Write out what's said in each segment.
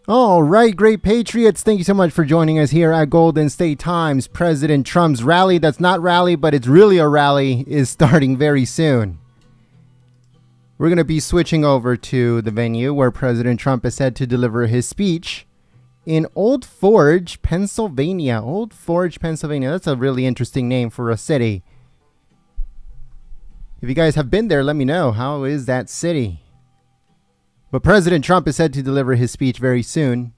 All right, great patriots. Thank you so much for joining us here at Golden State Times. President Trump's rally, that's not rally, but it's really a rally, is starting very soon. We're going to be switching over to the venue where President Trump is said to deliver his speech in Old Forge, Pennsylvania. Old Forge, Pennsylvania. That's a really interesting name for a city. If you guys have been there, let me know. How is that city? But President Trump is said to deliver his speech very soon.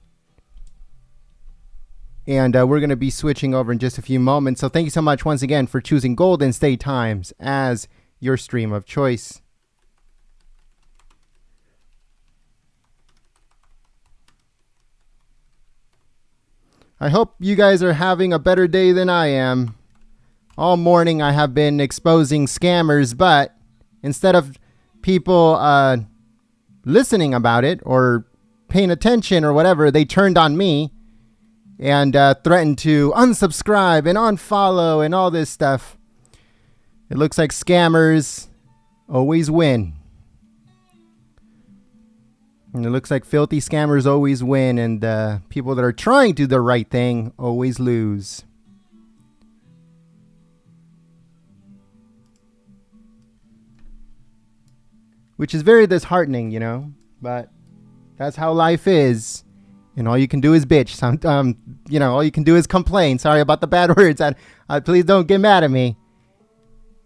And we're going to be switching over in just a few moments. So thank you so much once again for choosing Golden State Times as your stream of choice. I hope you guys are having a better day than I am. All morning I have been exposing scammers, but instead of people listening about it or paying attention or whatever, they turned on me and threatened to unsubscribe and unfollow and all this stuff. It looks like scammers always win. And it looks like filthy scammers always win, and people that are trying to do the right thing always lose. Which is very disheartening, you know, but that's how life is. And all you can do is bitch. All you can do is complain. Sorry about the bad words. Please don't get mad at me.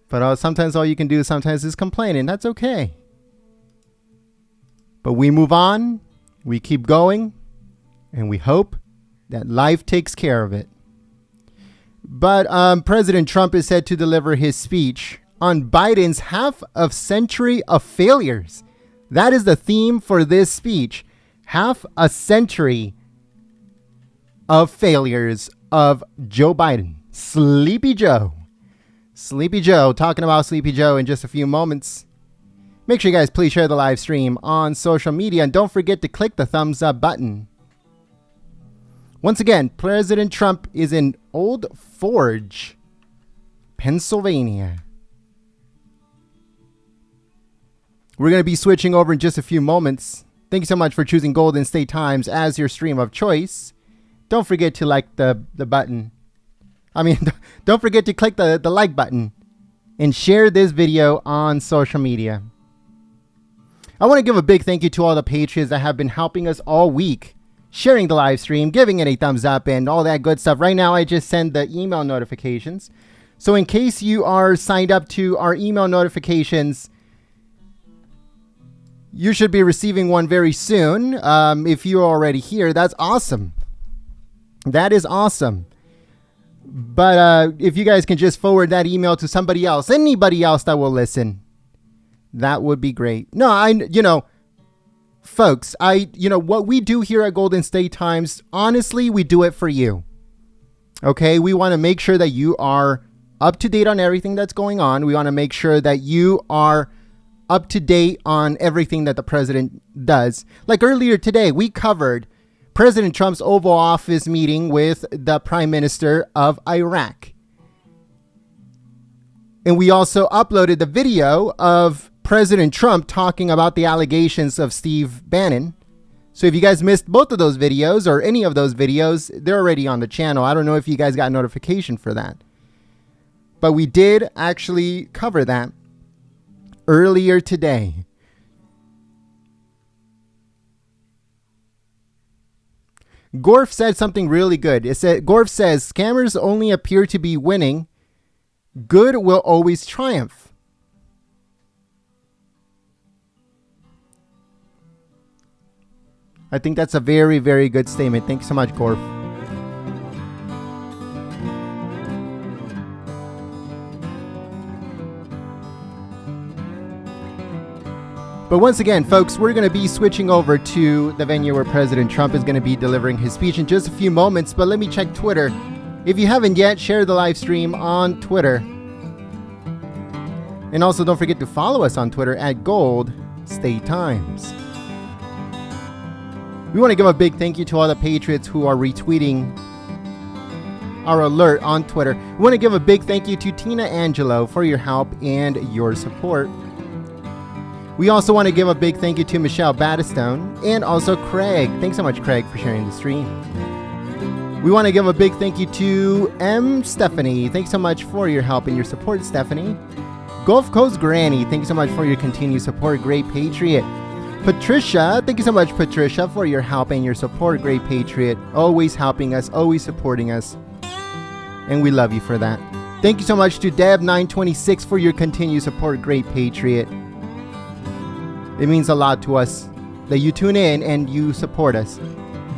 But sometimes all you can do sometimes is complain, and that's okay. But we move on, we keep going, and we hope that life takes care of it. But President Trump is said to deliver his speech on Biden's half a century of failures. That is the theme for this speech. Half a century of failures of Joe Biden. Sleepy Joe. Sleepy Joe. Talking about Sleepy Joe in just a few moments. Make sure you guys please share the live stream on social media, and don't forget to click the thumbs up button. Once again, President Trump is in Old Forge, Pennsylvania. We're going to be switching over in just a few moments. Thank you so much for choosing Golden State Times as your stream of choice. Don't forget to like the button. Don't forget to click the like button and share this video on social media. I want to give a big thank you to all the patriots that have been helping us all week, sharing the live stream, giving it a thumbs up, and all that good stuff. Right now, I just send the email notifications. So in case you are signed up to our email notifications, you should be receiving one very soon. If you're already here, that's awesome. That is awesome. But if you guys can just forward that email to somebody else, anybody else that will listen, that would be great. No, folks, what we do here at Golden State Times, honestly, we do it for you. Okay, we want to make sure that you are up to date on everything that's going on. We want to make sure that you are up to date on everything that the president does. Like earlier today, we covered President Trump's Oval Office meeting with the Prime Minister of Iraq. And we also uploaded the video of President Trump talking about the allegations of Steve Bannon. So if you guys missed both of those videos or any of those videos, they're already on the channel. I don't know if you guys got notification for that. But we did actually cover that earlier today. Gorf said something really good. Gorf says, scammers only appear to be winning. Good will always triumph. I think that's a very, very good statement. Thank you so much, Gorf. But once again, folks, we're going to be switching over to the venue where President Trump is going to be delivering his speech in just a few moments. But let me check Twitter. If you haven't yet, share the live stream on Twitter. And also don't forget to follow us on Twitter at Gold State Times. We want to give a big thank you to all the patriots who are retweeting our alert on Twitter. We want to give a big thank you to Tina Angelo for your help and your support. We also want to give a big thank you to Michelle Battistone and also Craig. Thanks so much, Craig, for sharing the stream. We want to give a big thank you to M. Stephanie. Thanks so much for your help and your support, Stephanie. Gulf Coast Granny, thank you so much for your continued support, Great Patriot. Patricia, thank you so much, Patricia, for your help and your support, Great Patriot. Always helping us, always supporting us. And we love you for that. Thank you so much to Deb926 for your continued support, Great Patriot. It means a lot to us that you tune in and you support us.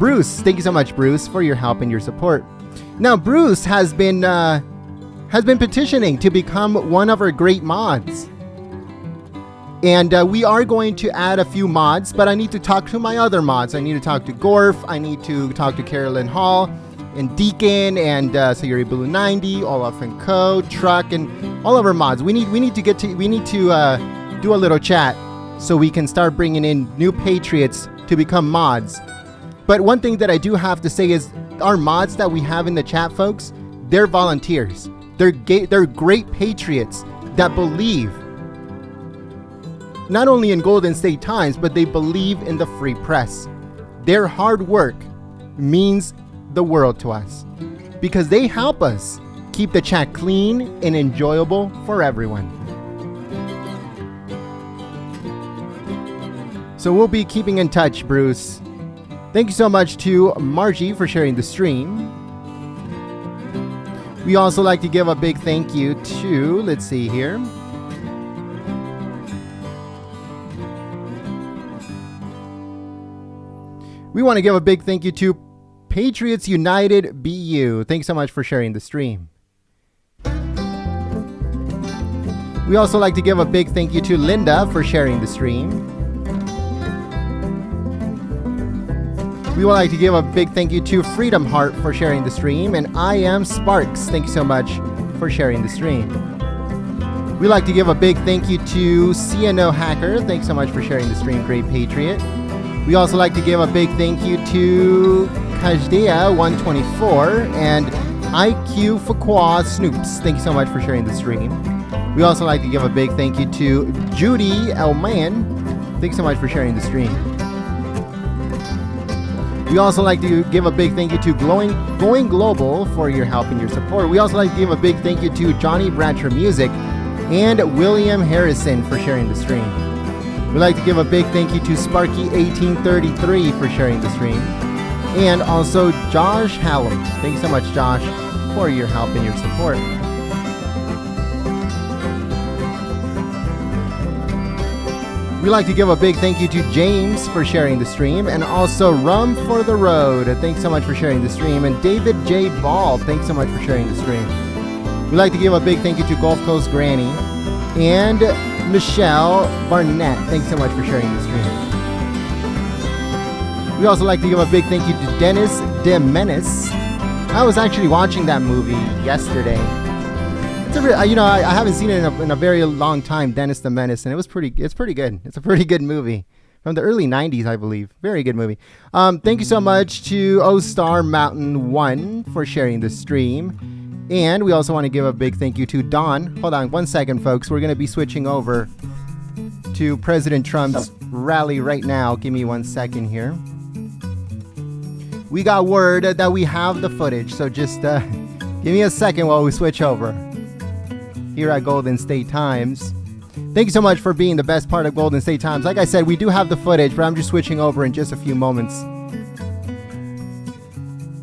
Bruce, thank you so much, Bruce, for your help and your support. Now, Bruce has been petitioning to become one of our great mods. And we are going to add a few mods, but I need to talk to my other mods. I need to talk to Gorf. I need to talk to Carolyn Hall and Deacon and Sayuri Blue 90, Olaf and Co, Truck, and all of our mods. We need to do a little chat so we can start bringing in new patriots to become mods. But one thing that I do have to say is our mods that we have in the chat, folks, they're volunteers. They're great patriots that believe not only in Golden State Times, but they believe in the free press. Their hard work means the world to us because they help us keep the chat clean and enjoyable for everyone. So we'll be keeping in touch, Bruce. Thank you so much to Margie for sharing the stream. We also like to give a big thank you to, let's see here. We want to give a big thank you to Patriots United BU. Thanks so much for sharing the stream. We also like to give a big thank you to Linda for sharing the stream. We would like to give a big thank you to Freedom Heart for sharing the stream, and I Am Sparks. Thank you so much for sharing the stream. We'd like to give a big thank you to CNO Hacker. Thanks so much for sharing the stream, Great Patriot. We also like to give a big thank you to Kajdea124 and IQ Fakwa Snoops. Thank you so much for sharing the stream. We also like to give a big thank you to Judy Elman. Thanks so much for sharing the stream. We also like to give a big thank you to Going Global for your help and your support. We also like to give a big thank you to Johnny Bratcher Music and William Harrison for sharing the stream. We'd like to give a big thank you to Sparky1833 for sharing the stream. And also Josh Hallam. Thank you so much, Josh, for your help and your support. We'd like to give a big thank you to James for sharing the stream, and also Rum for the Road. Thanks so much for sharing the stream. And David J. Ball, thanks so much for sharing the stream. We'd like to give a big thank you to Gulf Coast Granny and Michelle Barnett. Thanks so much for sharing the stream. We'd also like to give a big thank you to Dennis De Menace. I was actually watching that movie yesterday. I haven't seen it in a very long time, Dennis the Menace, and it's pretty good. It's a pretty good movie from the early 90s, I believe. Very good movie. Thank you so much to O-Star Mountain 1 for sharing the stream. And we also want to give a big thank you to Don. Hold on one second, folks. We're going to be switching over to President Trump's rally right now. Give me 1 second here. We got word that we have the footage, so just give me a second while we switch over here at Golden State Times. Thank you so much for being the best part of Golden State Times. Like I said, we do have the footage, but I'm just switching over in just a few moments.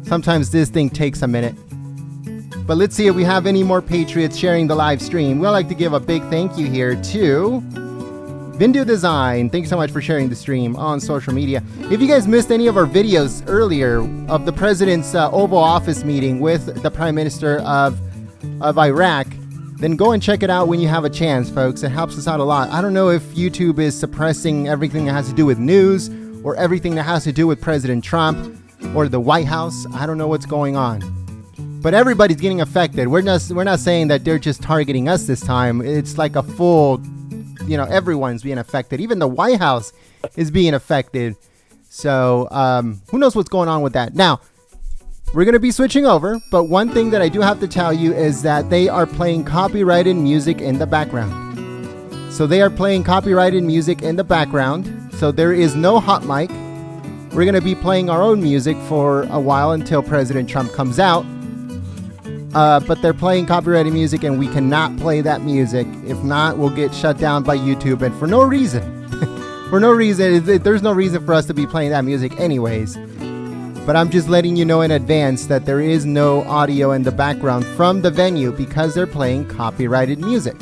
Sometimes this thing takes a minute. But let's see if we have any more Patriots sharing the live stream. We'd like to give a big thank you here to Vindu Design. Thank you so much for sharing the stream on social media. If you guys missed any of our videos earlier of the President's Oval Office meeting with the Prime Minister of Iraq, then go and check it out when you have a chance, folks. It helps us out a lot. I don't know if YouTube is suppressing everything that has to do with news or everything that has to do with President Trump or the White House. I don't know what's going on. But everybody's getting affected. We're not saying that they're just targeting us this time. It's like a full, everyone's being affected. Even the White House is being affected. So who knows what's going on with that. Now, we're going to be switching over, but one thing that I do have to tell you is that they are playing copyrighted music in the background. So they are playing copyrighted music in the background. So there is no hot mic. We're going to be playing our own music for a while until President Trump comes out. But they're playing copyrighted music and we cannot play that music. If not, we'll get shut down by YouTube, and for no reason. For no reason. There's no reason for us to be playing that music anyways. But I'm just letting you know in advance that there is no audio in the background from the venue because they're playing copyrighted music.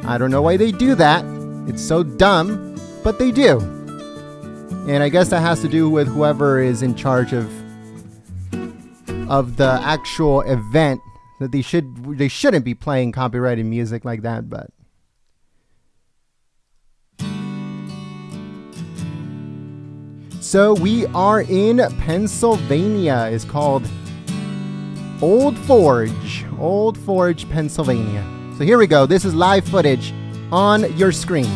I don't know why they do that. It's so dumb, but they do. And I guess that has to do with whoever is in charge of the actual event, that they shouldn't be playing copyrighted music like that, but so we are in Pennsylvania. It's called Old Forge, Pennsylvania. So here we go. This is live footage on your screen.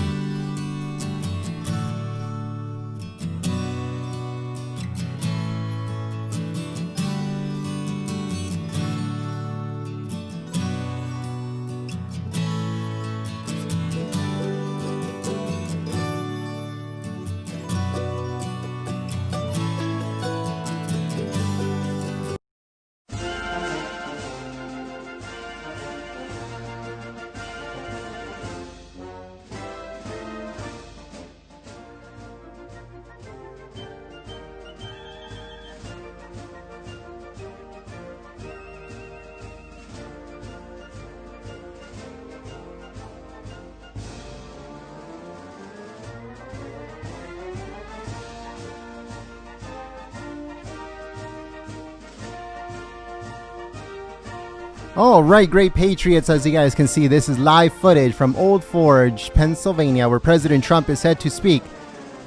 All right, great patriots, as you guys can see, this is live footage from Old Forge, Pennsylvania, where President Trump is set to speak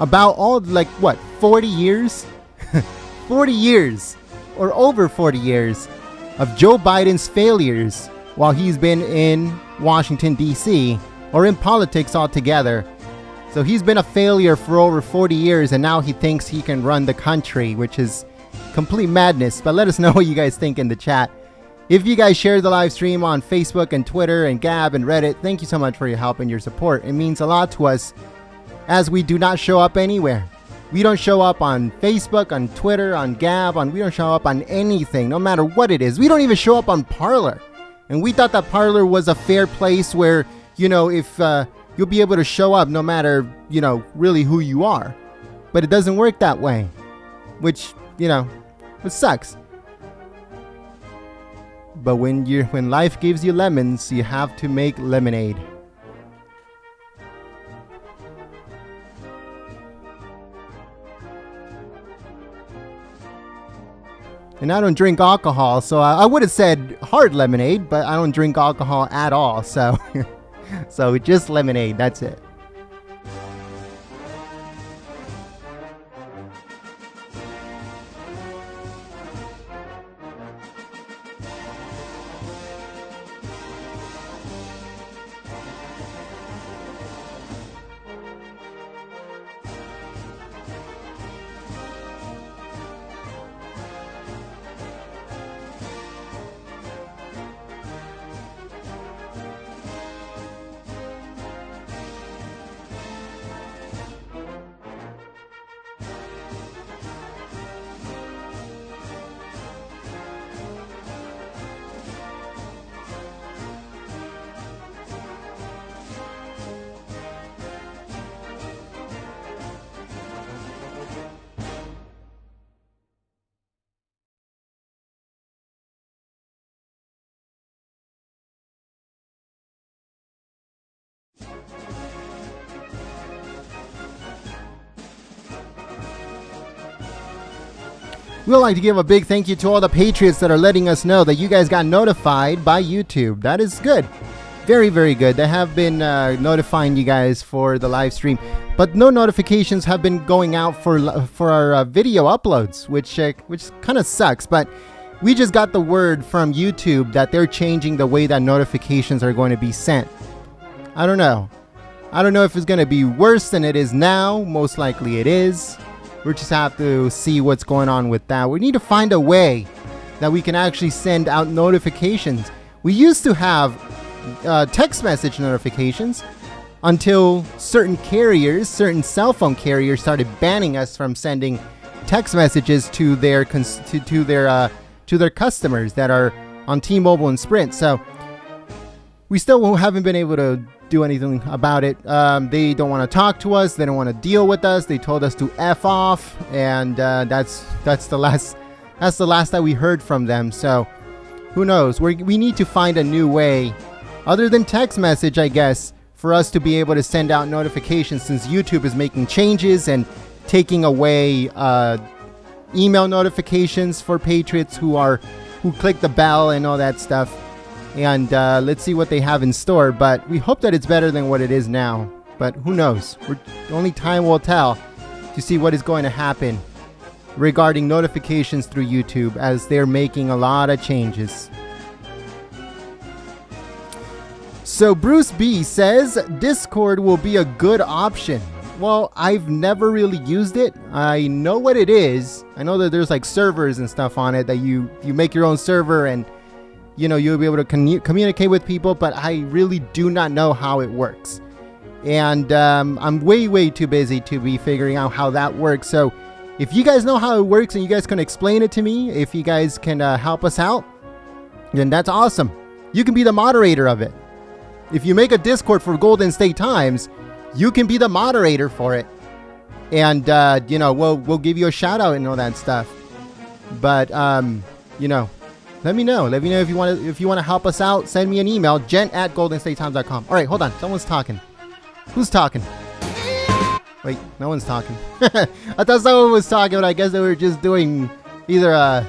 about all, 40 years? 40 years, or over 40 years, of Joe Biden's failures while he's been in Washington, D.C., or in politics altogether. So he's been a failure for over 40 years, and now he thinks he can run the country, which is complete madness. But let us know what you guys think in the chat. If you guys share the live stream on Facebook and Twitter and Gab and Reddit, thank you so much for your help and your support. It means a lot to us, as we do not show up anywhere. We don't show up on Facebook, on Twitter, on Gab, we don't show up on anything, no matter what it is. We don't even show up on Parler. And we thought that Parler was a fair place where, if you'll be able to show up no matter, really who you are. But it doesn't work that way, which, it sucks. But when life gives you lemons, you have to make lemonade. And I don't drink alcohol, so I would have said hard lemonade, but I don't drink alcohol at all, so so just lemonade, that's it. We'd like to give a big thank you to all the patriots that are letting us know that you guys got notified by YouTube. That is good. Very, very good. They have been notifying you guys for the live stream, but no notifications have been going out for our video uploads, which kind of sucks. But we just got the word from YouTube that they're changing the way that notifications are going to be sent. I don't know. I don't know if it's going to be worse than it is now. Most likely it is. We just have to see what's going on with that. We need to find a way that we can actually send out notifications. We used to have text message notifications. until certain carriers, certain cell phone carriers started banning us from sending text messages to their customers that are on T-Mobile and Sprint. So we still haven't been able to do anything about it. They don't want to talk to us. They don't want to deal with us. They told us to F off, and that's the last that we heard from them. So who knows? We need to find a new way, other than text message, I guess, for us to be able to send out notifications, since YouTube is making changes and taking away email notifications for patriots who click the bell and all that stuff. And let's see what they have in store. But we hope that it's better than what it is now. But who knows? Only time will tell to see what is going to happen regarding notifications through YouTube, as they're making a lot of changes. So Bruce B says Discord will be a good option. Well, I've never really used it. I know what it is. I know that there's like servers and stuff on it that you make your own server, and you'll be able to communicate with people, but I really do not know how it works. And I'm way too busy to be figuring out how that works. So if you guys know how it works and you guys can explain it to me, if you guys can help us out, then that's awesome. You can be the moderator of it. If you make a Discord for Golden State Times, you can be the moderator for it. And, we'll give you a shout out and all that stuff. But, let me know. Let me know if you want to help us out. Send me an email, jen@goldenstatetimes.com. All right, hold on. Someone's talking. Who's talking? Wait, no one's talking. I thought someone was talking, but I guess they were just doing either a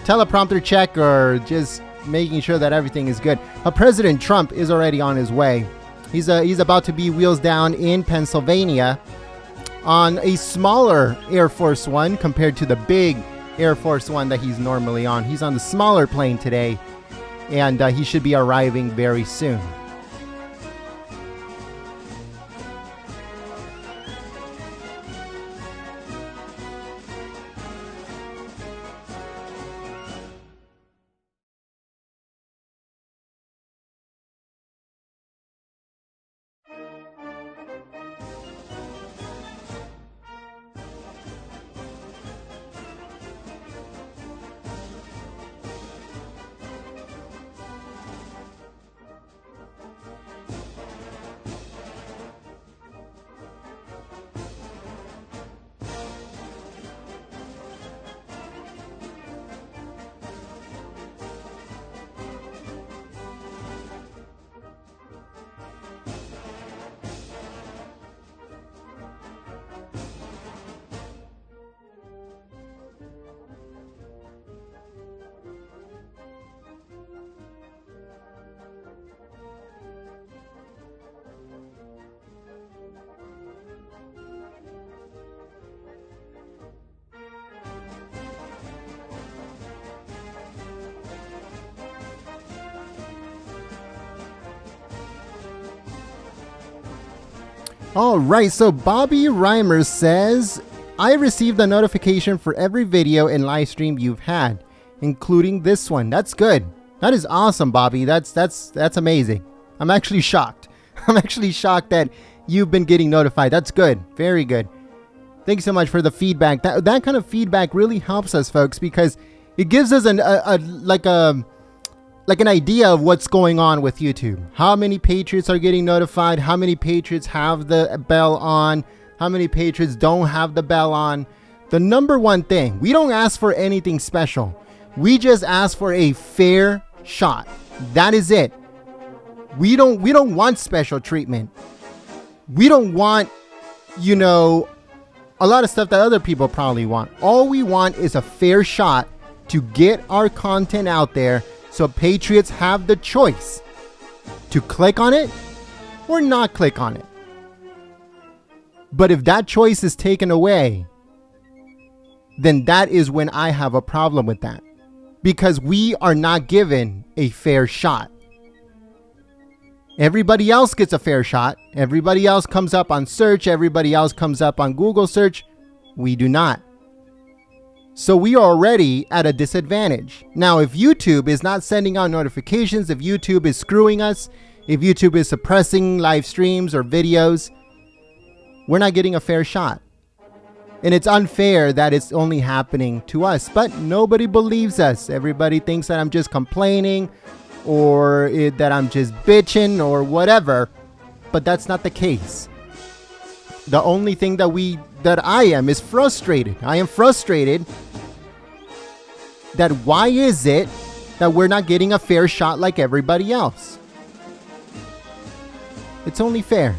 teleprompter check or just making sure that everything is good. President Trump is already on his way. He's about to be wheels down in Pennsylvania on a smaller Air Force One compared to the big Air Force One that he's normally on. He's on the smaller plane today, and he should be arriving very soon. All right, so Bobby Reimer says, I received a notification for every video and live stream you've had, including this one. That's good. That is awesome, Bobby. That's amazing. I'm actually shocked. I'm actually shocked that you've been getting notified. That's good. Very good. Thanks so much for the feedback. That kind of feedback really helps us, folks, because it gives us an idea of what's going on with YouTube. How many patriots are getting notified? How many patriots have the bell on? How many patriots don't have the bell on? The number one thing, we don't ask for anything special. We just ask for a fair shot. That is it. We don't want special treatment. We don't want, a lot of stuff that other people probably want. All we want is a fair shot to get our content out there, so patriots have the choice to click on it or not click on it. But if that choice is taken away, then that is when I have a problem with that, because we are not given a fair shot. Everybody else gets a fair shot. Everybody else comes up on search. Everybody else comes up on Google search. We do not. So we are already at a disadvantage. Now, if YouTube is not sending out notifications, if YouTube is screwing us, If YouTube is suppressing live streams or videos, we're not getting a fair shot. And it's unfair that it's only happening to us, but nobody believes us. Everybody thinks that I'm just complaining or that I'm just bitching or whatever, but that's not the case. The only thing that I am is frustrated. I am frustrated that why is it that we're not getting a fair shot like everybody else? It's only fair.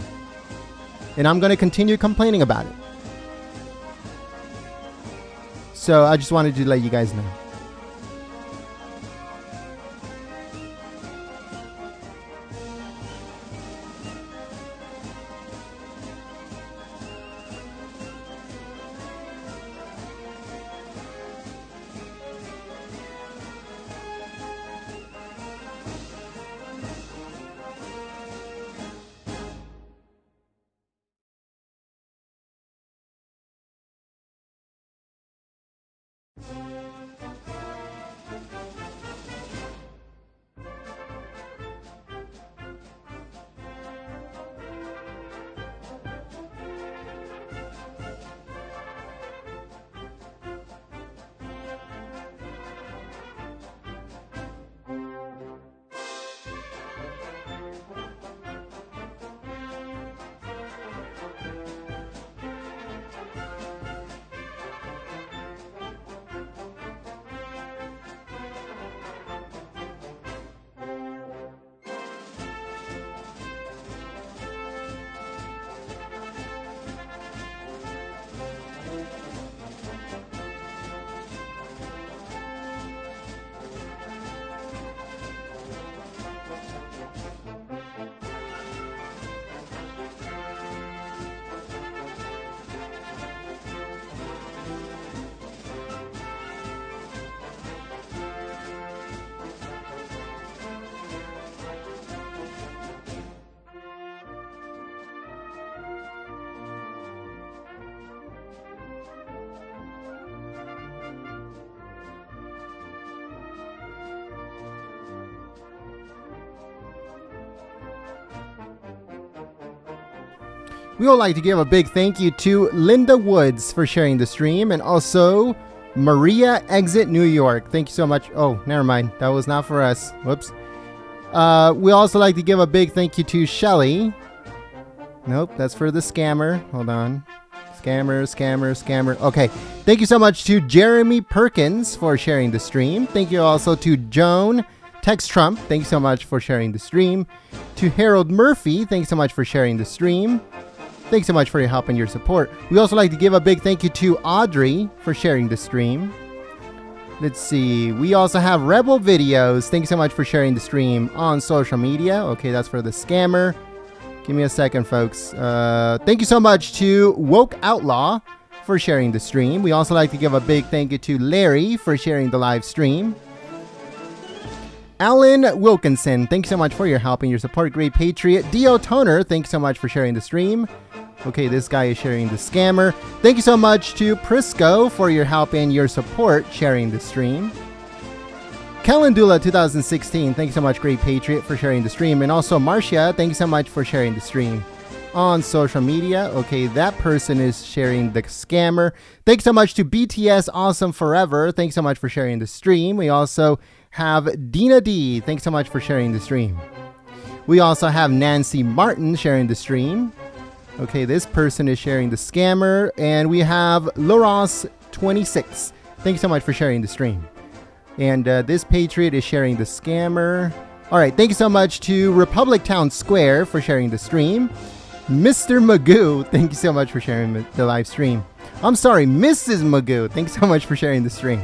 And I'm going to continue complaining about it. So I just wanted to let you guys know. We would like to give a big thank you to Linda Woods for sharing the stream, and also Maria Exit New York. Thank you so much. Oh, never mind. That was not for us. Whoops. We also like to give a big thank you to Shelly. Nope, that's for the scammer. Hold on. Scammer. Okay. Thank you so much to Jeremy Perkins for sharing the stream. Thank you also to Joan Tex Trump. Thank you so much for sharing the stream. To Harold Murphy. Thanks so much for sharing the stream. Thanks so much for your help and your support. We also like to give a big thank you to Audrey for sharing the stream. Let's see. We also have Rebel Videos. Thanks so much for sharing the stream on social media. Okay, that's for the scammer. Give me a second, folks. Thank you so much to Woke Outlaw for sharing the stream. We also like to give a big thank you to Larry for sharing the live stream. Alan Wilkinson, thanks so much for your help and your support. Great Patriot. Dio Toner, thanks so much for sharing the stream. Okay, this guy is sharing the scammer. Thank you so much to Prisco for your help and your support sharing the stream. Calendula 2016, thanks so much, Great Patriot, for sharing the stream. And also Marcia, thank you so much for sharing the stream on social media. Okay, that person is sharing the scammer. Thanks so much to BTS Awesome Forever. Thanks so much for sharing the stream. We also have Dina D. Thanks so much for sharing the stream. We also have Nancy Martin sharing the stream. Okay, this person is sharing the scammer. And we have Loros26. Thanks so much for sharing the stream. And this Patriot is sharing the scammer. All right, thank you so much to Republic Town Square for sharing the stream. Mr. Magoo, thank you so much for sharing the live stream. I'm sorry, Mrs. Magoo, thanks so much for sharing the stream.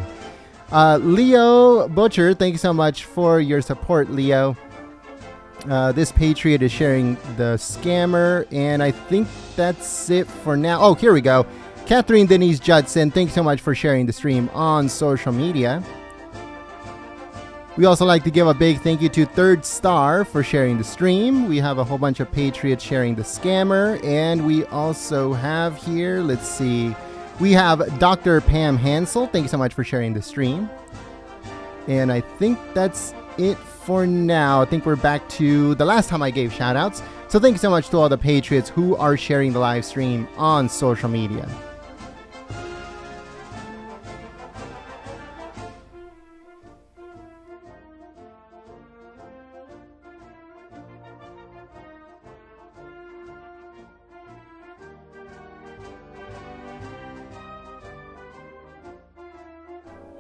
Leo Butcher, thank you so much for your support, Leo. This Patriot is sharing the scammer, and I think that's it for now. Oh, here we go. Catherine Denise Judson, thanks so much for sharing the stream on social media. We also like to give a big thank you to Third Star for sharing the stream. We have a whole bunch of Patriots sharing the scammer, and we also have here, let's see, we have Dr. Pam Hansel. Thank you so much for sharing the stream. And I think that's it for now. I think we're back to the last time I gave shout outs. So thank you so much to all the Patriots who are sharing the live stream on social media.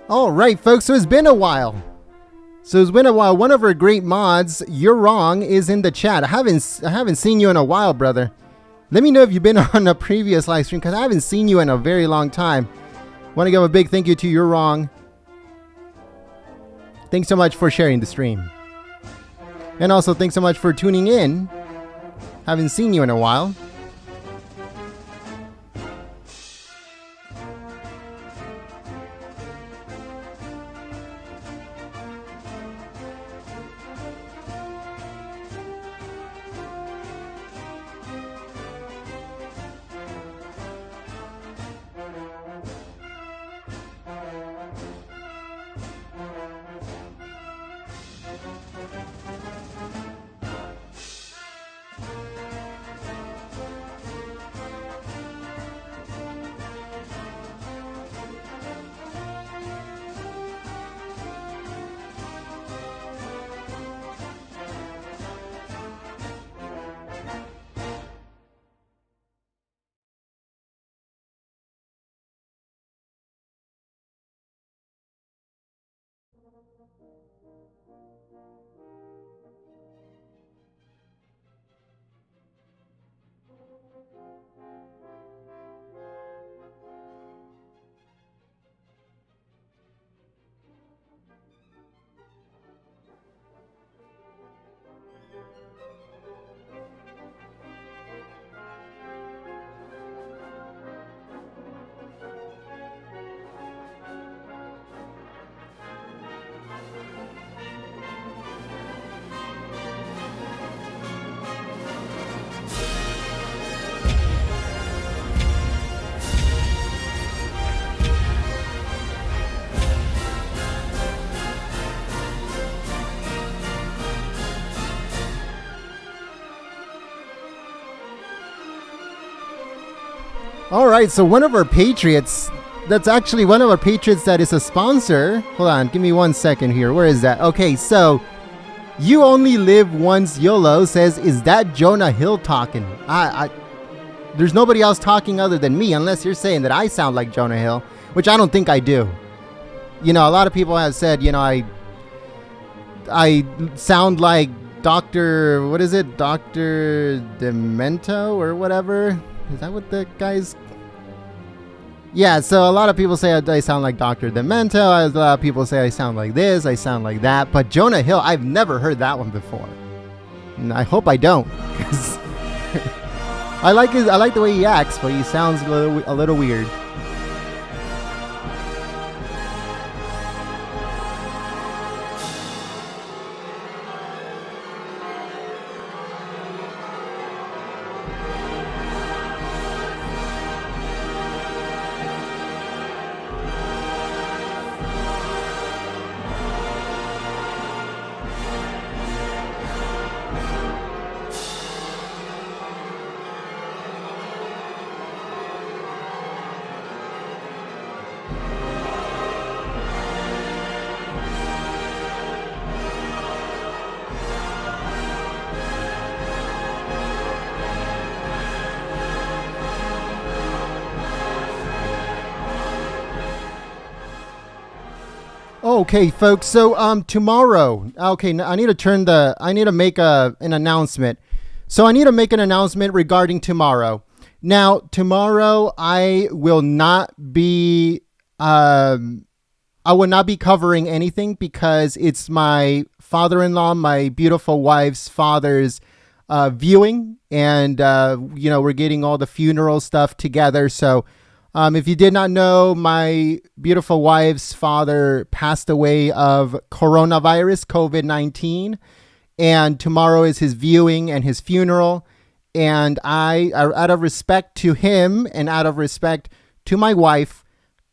All right, folks, so it's been a while. One of our great mods, You're Wrong, is in the chat. I haven't seen you in a while, brother. Let me know if you've been on a previous live stream, because I haven't seen you in a very long time. Want to give a big thank you to You're Wrong. Thanks so much for sharing the stream. And also, thanks so much for tuning in. Haven't seen you in a while. All right, so one of our Patriots, that's actually one of our Patriots that is a sponsor. Hold on, give me 1 second here. Where is that? Okay, so You Only Live Once YOLO says, is that Jonah Hill talking? There's nobody else talking other than me, unless you're saying that I sound like Jonah Hill, which I don't think I do. You know, a lot of people have said, you know, I sound like Dr. What is it? Dr. Demento or whatever? Is that what the guy's... Yeah, so a lot of people say I sound like Dr. Demento. A lot of people say I sound like this, I sound like that. But Jonah Hill, I've never heard that one before. And I hope I don't. Cause I like the way he acts, but he sounds a little weird. Okay, folks. So tomorrow. Okay, I need to make an announcement. So I need to make an announcement regarding tomorrow. Now, tomorrow I will not be covering anything because it's my father-in-law, my beautiful wife's father's viewing, and we're getting all the funeral stuff together. So if you did not know, my beautiful wife's father passed away of coronavirus, COVID-19, and tomorrow is his viewing and his funeral. And I, out of respect to him and out of respect to my wife,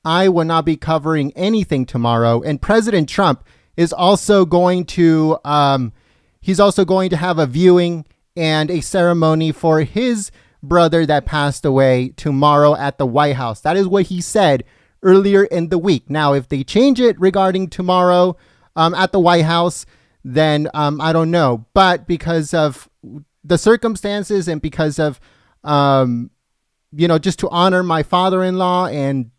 I will not be covering anything tomorrow. And President Trump is also going to he's also going to have a viewing and a ceremony for his brother that passed away tomorrow at the White House. That is what he said earlier in the week. Now, if they change it regarding tomorrow at the White House, then I don't know. But because of the circumstances and because of, just to honor my father-in-law and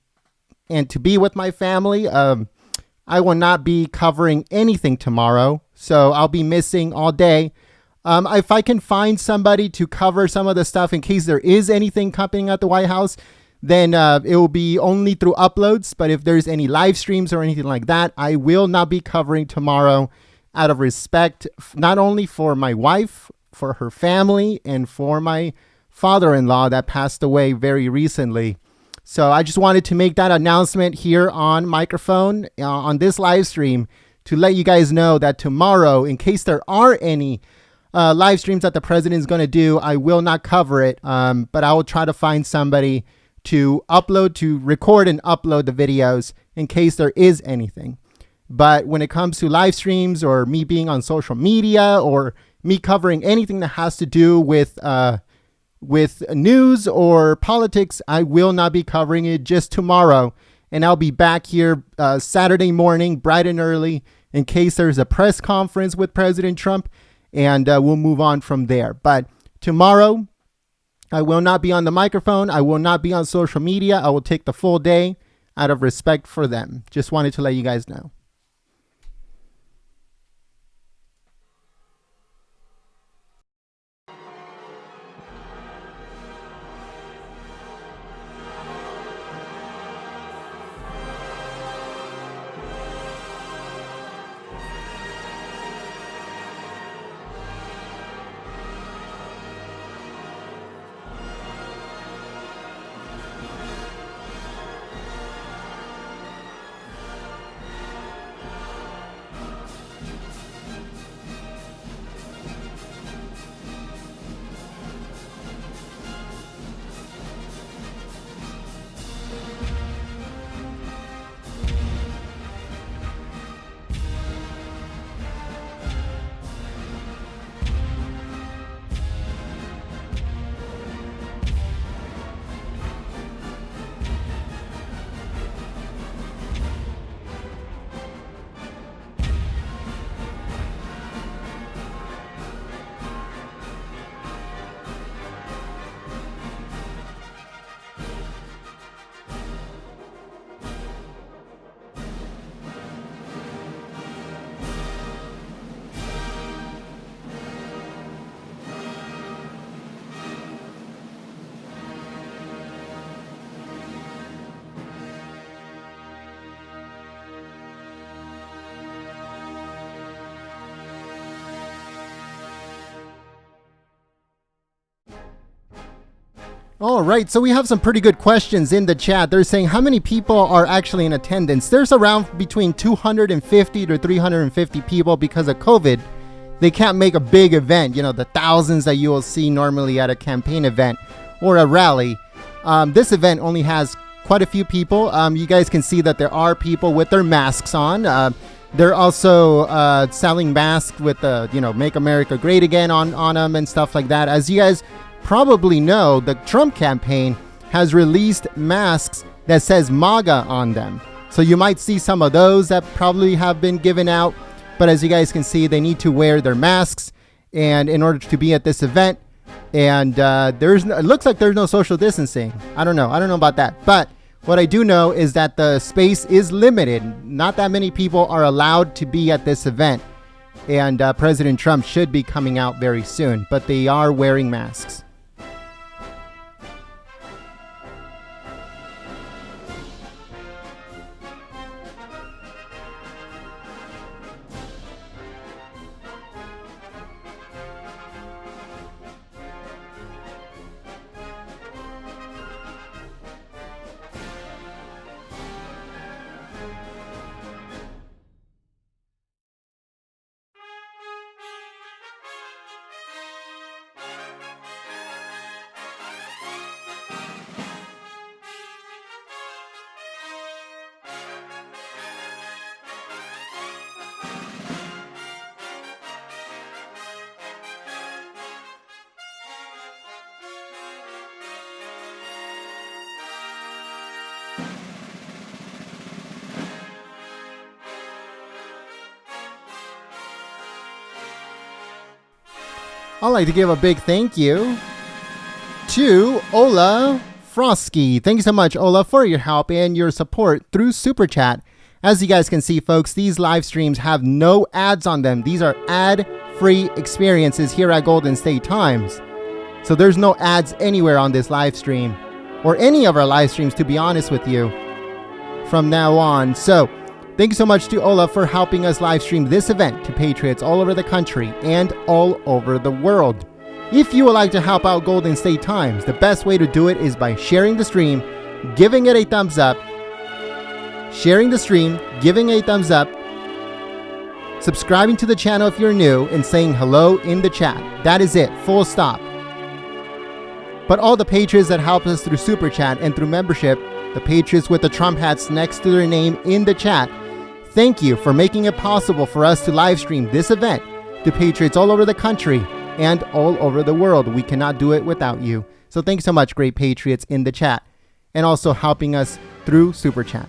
to be with my family, I will not be covering anything tomorrow. So I'll be missing all day. If I can find somebody to cover some of the stuff in case there is anything happening at the White House, then it will be only through uploads. But if there's any live streams or anything like that, I will not be covering tomorrow out of respect, not only for my wife, for her family, and for my father-in-law that passed away very recently. So I just wanted to make that announcement here on microphone on this live stream to let you guys know that tomorrow, in case there are any live streams that the president is going to do, I will not cover it, but I will try to find somebody to record and upload the videos in case there is anything. But when it comes to live streams or me being on social media or me covering anything that has to do with news or politics, I will not be covering it just tomorrow. And I'll be back here Saturday morning, bright and early, in case there's a press conference with President Trump, and we'll move on from there. But tomorrow, I will not be on the microphone. I will not be on social media. I will take the full day out of respect for them. Just wanted to let you guys know. All right, so we have some pretty good questions in the chat. They're saying how many people are actually in attendance. There's around between 250 to 350 people because of COVID. They can't make a big event, the thousands that you will see normally at a campaign event or a rally. This event only has quite a few people. You guys can see that there are people with their masks on. They're also selling masks with the, Make America Great Again on them and stuff like that. As you guys probably know, the Trump campaign has released masks that says MAGA on them. So you might see some of those that probably have been given out. But as you guys can see, they need to wear their masks and in order to be at this event. And it looks like there's no social distancing. I don't know about that. But what I do know is that the space is limited. Not that many people are allowed to be at this event. And President Trump should be coming out very soon. But they are wearing masks. I'd like to give a big thank you to Ola Frosky. Thank you so much, Ola, for your help and your support through Super Chat. As you guys can see, folks, these live streams have no ads on them. These are ad-free experiences here at Golden State Times. So there's no ads anywhere on this live stream, or any of our live streams, to be honest with you, from now on. So thank you so much to Ola for helping us live stream this event to patriots all over the country and all over the world. If you would like to help out Golden State Times, the best way to do it is by sharing the stream, giving it a thumbs up, sharing the stream, giving a thumbs up, subscribing to the channel if you're new, and saying hello in the chat. That is it, full stop. But all the patriots that help us through Super Chat and through membership, the patriots with the Trump hats next to their name in the chat, thank you for making it possible for us to live stream this event to patriots all over the country and all over the world. We cannot do it without you. So thank you so much, great patriots in the chat, and also helping us through Super Chat.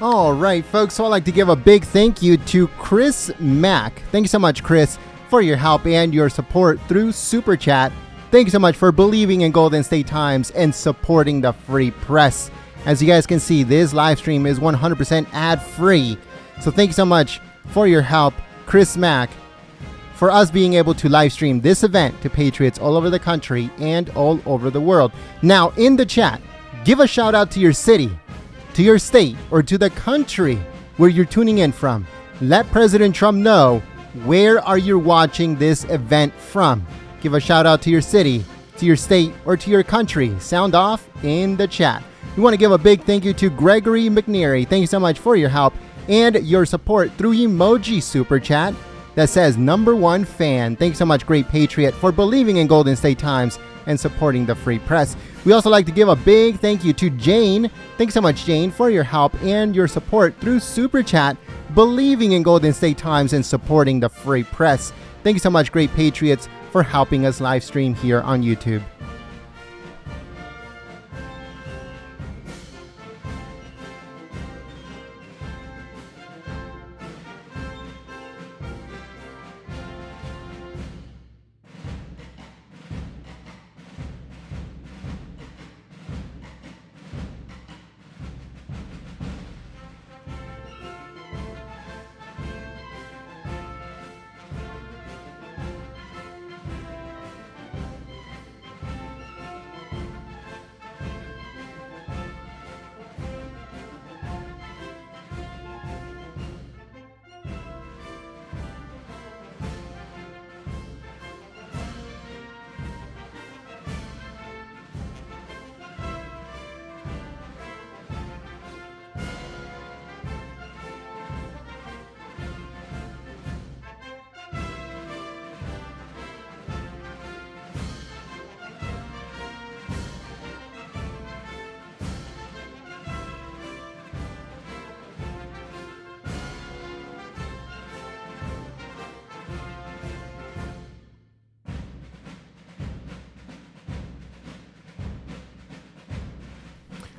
All right, folks, so I'd like to give a big thank you to Chris Mack. Thank you so much, Chris, for your help and your support through Super Chat. Thank you so much for believing in Golden State Times and supporting the free press. As you guys can see, this live stream is 100% ad-free. So thank you so much for your help, Chris Mack, for us being able to live stream this event to patriots all over the country and all over the world. Now, in the chat, give a shout out to your city, to your state, or to the country where you're tuning in from. Let President Trump know where are you watching this event from. Give a shout out to your city, to your state, or to your country. Sound off in the chat. We want to give a big thank you to Gregory McNeary. Thank you so much for your help and your support through emoji Super Chat that says #1 fan. Thanks so much, great patriot, for believing in Golden State Times and supporting the free press. We also like to give a big thank you to Jane. Thanks so much, Jane, for your help and your support through Super Chat, believing in Golden State Times and supporting the free press. Thank you so much, great patriots, for helping us live stream here on YouTube.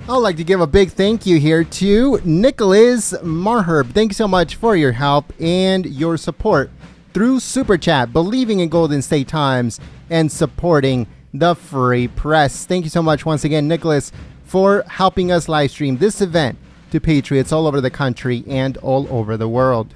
I'd like to give a big thank you here to Nicholas Marherb. Thank you so much for your help and your support through Super Chat, believing in Golden State Times and supporting the free press. Thank you so much once again, Nicholas, for helping us live stream this event to patriots all over the country and all over the world.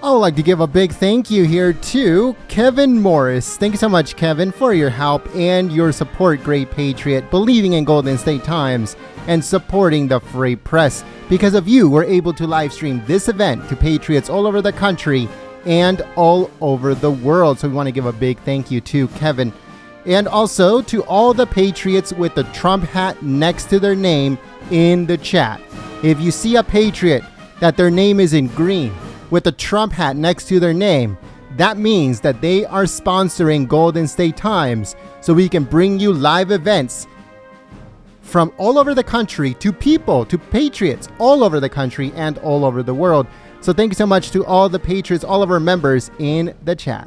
I would like to give a big thank you here to Kevin Morris. Thank you so much, Kevin, for your help and your support, Great Patriot, believing in Golden State Times and supporting the free press. Because of you, we're able to live stream this event to patriots all over the country and all over the world. So we want to give a big thank you to Kevin. And also to all the patriots with the Trump hat next to their name in the chat. If you see a patriot that their name is in green with a Trump hat next to their name, that means that they are sponsoring Golden State Times, so we can bring you live events from all over the country to people, to patriots all over the country and all over the world. So thank you so much to all the patriots, all of our members in the chat.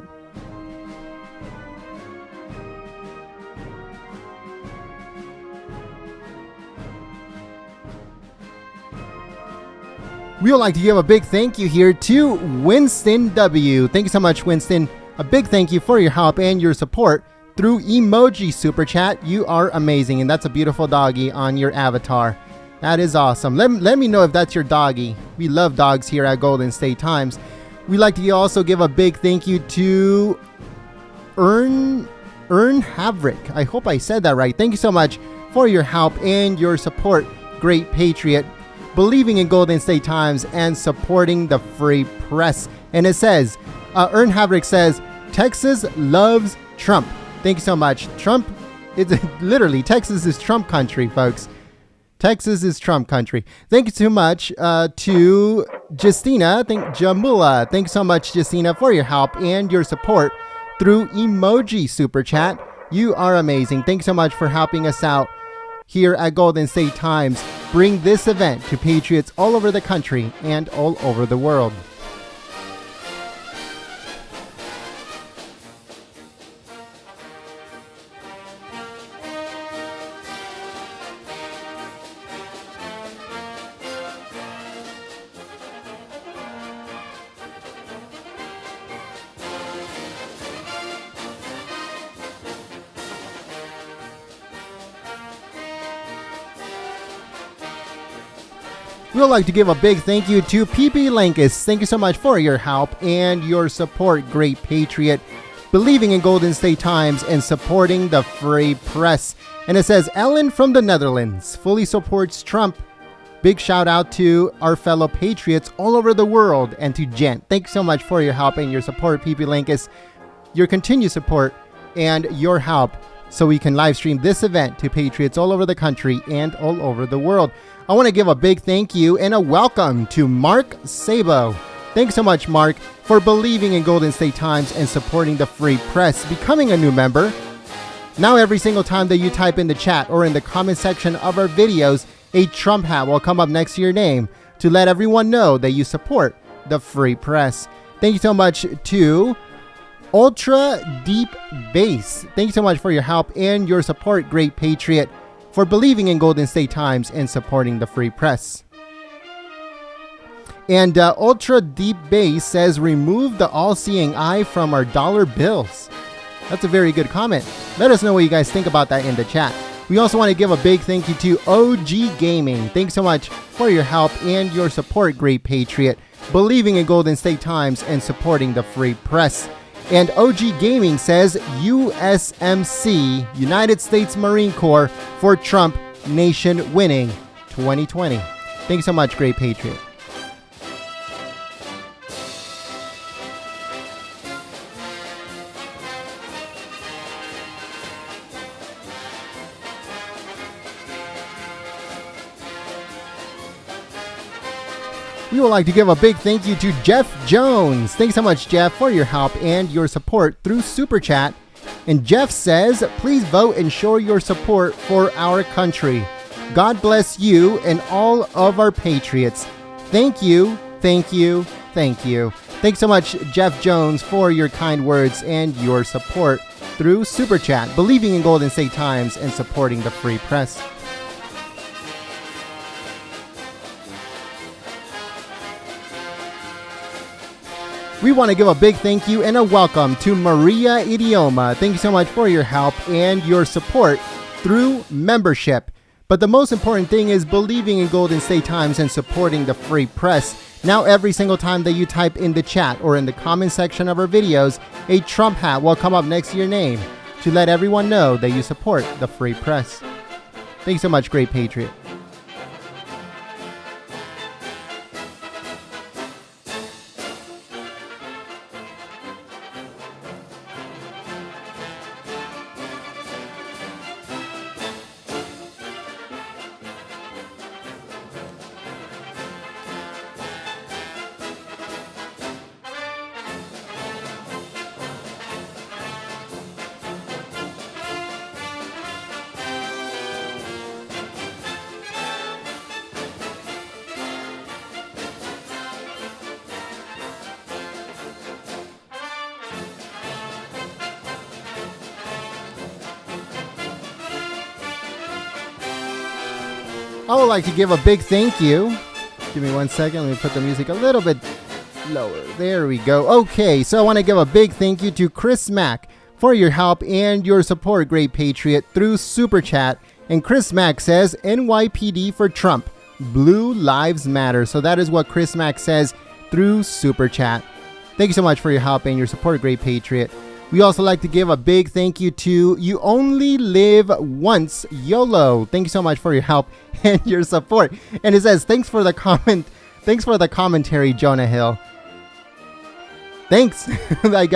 We would like to give a big thank you here to Winston W. Thank you so much, Winston. A big thank you for your help and your support through emoji super chat. You are amazing, and that's a beautiful doggy on your avatar. That is awesome. Let me know if that's your doggy. We love dogs here at Golden State Times. We'd like to also give a big thank you to Ern Havrick. I hope I said that right. Thank you so much for your help and your support, Great Patriot, believing in Golden State Times and supporting the free press. And it says, Ern Havrick says, Texas loves Trump. Thank you so much. Trump, it's literally, Texas is Trump country, folks. Texas is Trump country. Thank you so much to Justina, Jamula. Thank you so much, Justina, for your help and your support through emoji super chat. You are amazing. Thank you so much for helping us out here at Golden State Times. Bring this event to patriots all over the country and all over the world. We would like to give a big thank you to PP Lankus. Thank you so much for your help and your support, Great Patriot, believing in Golden State Times and supporting the free press. And it says, Ellen from the Netherlands fully supports Trump. Big shout out to our fellow patriots all over the world and to Jen. Thanks so much for your help and your support, PP Lankus, your continued support and your help so we can live stream this event to patriots all over the country and all over the world. I want to give a big thank you and a welcome to Mark Sabo. Thanks so much, Mark, for believing in Golden State Times and supporting the free press, becoming a new member. Now every single time that you type in the chat or in the comment section of our videos, a Trump hat will come up next to your name to let everyone know that you support the free press. Thank you so much to Ultra Deep Base, thank you so much for your help and your support, Great Patriot, for believing in Golden State Times and supporting the free press. And Ultra Deep Base says, remove the all-seeing eye from our dollar bills. That's a very good comment. Let us know what you guys think about that in the chat. We also want to give a big thank you to OG Gaming. Thanks so much for your help and your support, Great Patriot, believing in Golden State Times and supporting the free press. And OG Gaming says, USMC, United States Marine Corps, for Trump, nation winning 2020. Thanks so much, Great Patriot. We would like to give a big thank you to Jeff Jones. Thanks so much, Jeff, for your help and your support through Super Chat. And Jeff says, please vote and show your support for our country. God bless you and all of our patriots. Thank you, thank you, thank you. Thanks so much, Jeff Jones, for your kind words and your support through Super Chat, believing in Golden State Times and supporting the free press. We want to give a big thank you and a welcome to Maria Idioma. Thank you so much for your help and your support through membership. But the most important thing is believing in Golden State Times and supporting the free press. Now every single time that you type in the chat or in the comment section of our videos, a Trump hat will come up next to your name to let everyone know that you support the free press. Thanks so much, Great Patriot. I would like to give a big thank you. Give me 1 second. Let me put the music a little bit lower. There we go. Okay, so I want to give a big thank you to Chris Mack for your help and your support, Great Patriot, through Super Chat. And Chris Mack says, NYPD for Trump. Blue Lives Matter. So that is what Chris Mack says through Super Chat. Thank you so much for your help and your support, Great Patriot. We also like to give a big thank you to You Only Live Once, YOLO. Thank you so much for your help and your support. And it says, thanks for the commentary, Jonah Hill. Thanks. I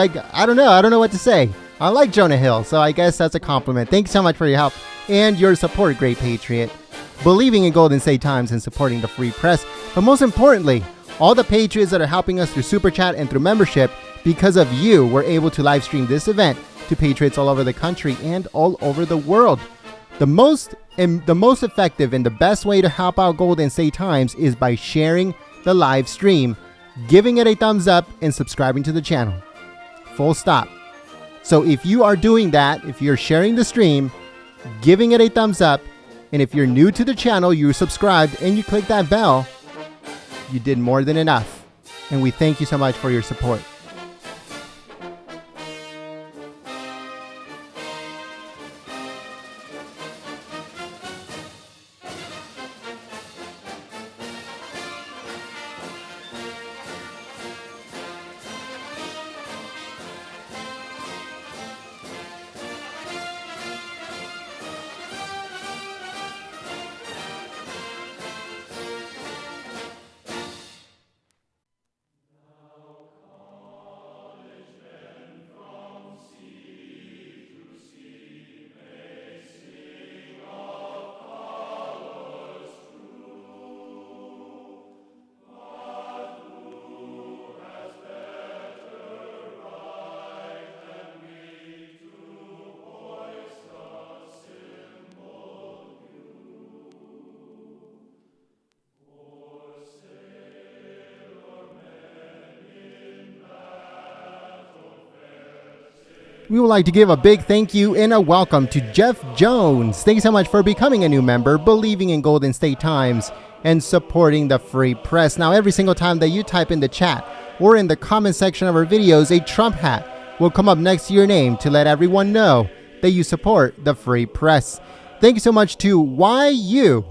don't know what to say. I like Jonah Hill, so I guess that's a compliment. Thanks so much for your help and your support, Great Patriot. Believing in Golden State Times and supporting the free press. But most importantly, all the patriots that are helping us through Super Chat and through membership. Because of you, we're able to live stream this event to patriots all over the country and all over the world. The most effective and the best way to help out Golden State Times is by sharing the live stream, giving it a thumbs up, and subscribing to the channel. Full stop. So if you are doing that, if you're sharing the stream, giving it a thumbs up, and if you're new to the channel, you subscribed and you click that bell, you did more than enough. And we thank you so much for your support. We would like to give a big thank you and a welcome to Jeff Jones. Thank you so much for becoming a new member, believing in Golden State Times, and supporting the free press. Now, every single time that you type in the chat or in the comment section of our videos, a Trump hat will come up next to your name to let everyone know that you support the free press. Thank you so much to YU,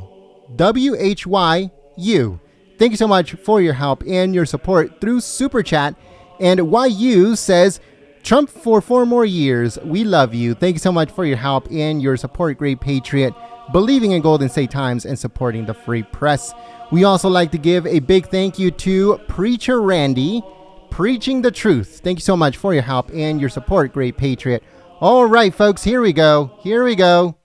WHYU. Thank you so much for your help and your support through Super Chat. And YU says, Trump for 4 more years. We love you. Thank you so much for your help and your support, great patriot, believing in Golden State Times and supporting the free press. We also like to give a big thank you to Preacher Randy, preaching the truth. Thank you so much for your help and your support, great patriot. All right, folks, here we go. Here we go.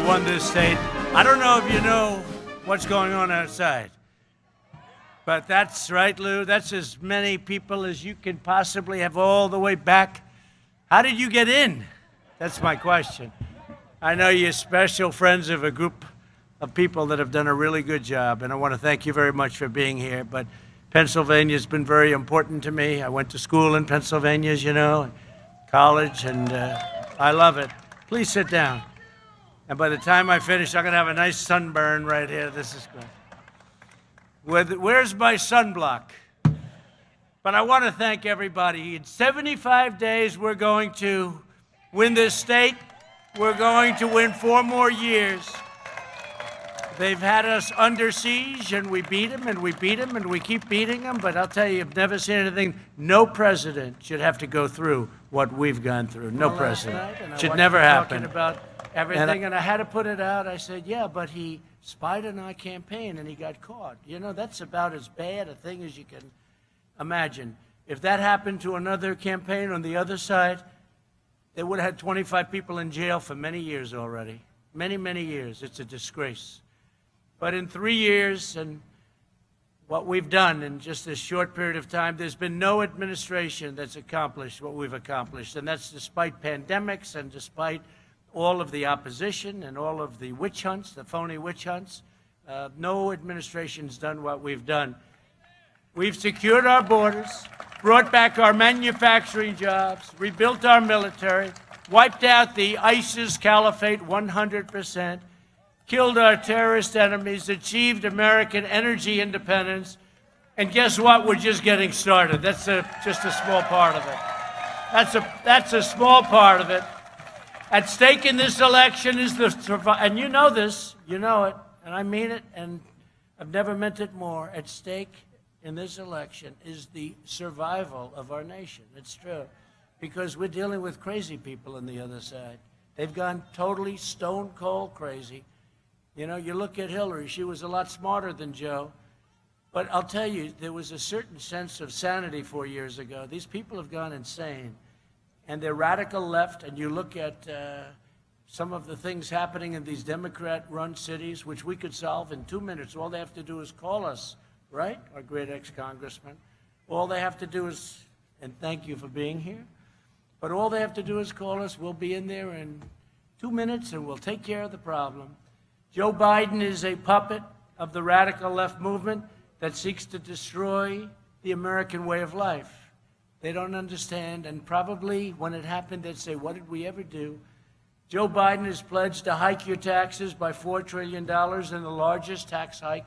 Won this state. I don't know if you know what's going on outside, but that's right, Lou. That's as many people as you can possibly have all the way back. How did you get in? That's my question. I know you're special friends of a group of people that have done a really good job, and I want to thank you very much for being here. But Pennsylvania's been very important to me. I went to school in Pennsylvania, as you know, college, and I love it. Please sit down. And by the time I finish, I'm going to have a nice sunburn right here. This is good. Where's my sunblock? But I want to thank everybody. In 75 days, we're going to win this state. We're going to win 4 more years. They've had us under siege, and we beat them, and we beat them, and we keep beating them. But I'll tell you, I've never seen anything. No president should have to go through what we've gone through. No president. Should never happen. About everything, and I had to put it out. I said, yeah, but he spied on our campaign, and he got caught. You know, that's about as bad a thing as you can imagine. If that happened to another campaign on the other side, they would have had 25 people in jail for many years already. Many, many years. It's a disgrace. But in 3 years, and what we've done in just this short period of time, there's been no administration that's accomplished what we've accomplished, and that's despite pandemics and despite all of the opposition and all of the witch hunts, the phony witch hunts. No administration's done what we've done. We've secured our borders, brought back our manufacturing jobs, rebuilt our military, wiped out the ISIS caliphate 100%, killed our terrorist enemies, achieved American energy independence, and guess what? We're just getting started. That's just a small part of it. That's a small part of it. At stake in this election is the survival, and you know this, you know it, and I mean it, and I've never meant it more. At stake in this election is the survival of our nation. It's true, because we're dealing with crazy people on the other side. They've gone totally stone cold crazy. You know, you look at Hillary, she was a lot smarter than Joe, but I'll tell you, there was a certain sense of sanity 4 years ago. These people have gone insane. And they're radical left, and you look at some of the things happening in these Democrat-run cities, which we could solve in 2 minutes. All they have to do is call us, right? Our great ex-congressman. All they have to do is, and thank you for being here, but all they have to do is call us. We'll be in there in 2 minutes, and we'll take care of the problem. Joe Biden is a puppet of the radical left movement that seeks to destroy the American way of life. They don't understand, and probably when it happened, they'd say, what did we ever do? Joe Biden has pledged to hike your taxes by $4 trillion in the largest tax hike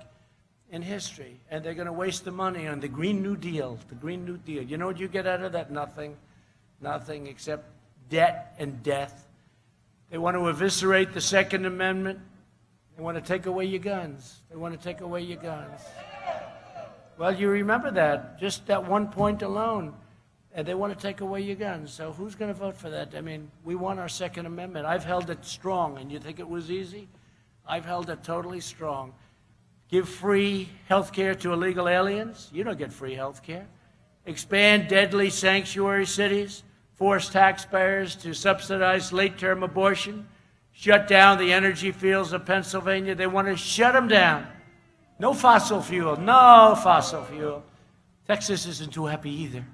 in history, and they're going to waste the money on the Green New Deal, the Green New Deal. You know what you get out of that? Nothing. Nothing except debt and death. They want to eviscerate the Second Amendment. They want to take away your guns. They want to take away your guns. Well, you remember that, just that one point alone. And they want to take away your guns. So who's going to vote for that? I mean, we want our Second Amendment. I've held it strong, and you think it was easy? I've held it totally strong. Give free health care to illegal aliens. You don't get free health care. Expand deadly sanctuary cities. Force taxpayers to subsidize late-term abortion. Shut down the energy fields of Pennsylvania. They want to shut them down. No fossil fuel. No fossil fuel. Texas isn't too happy either.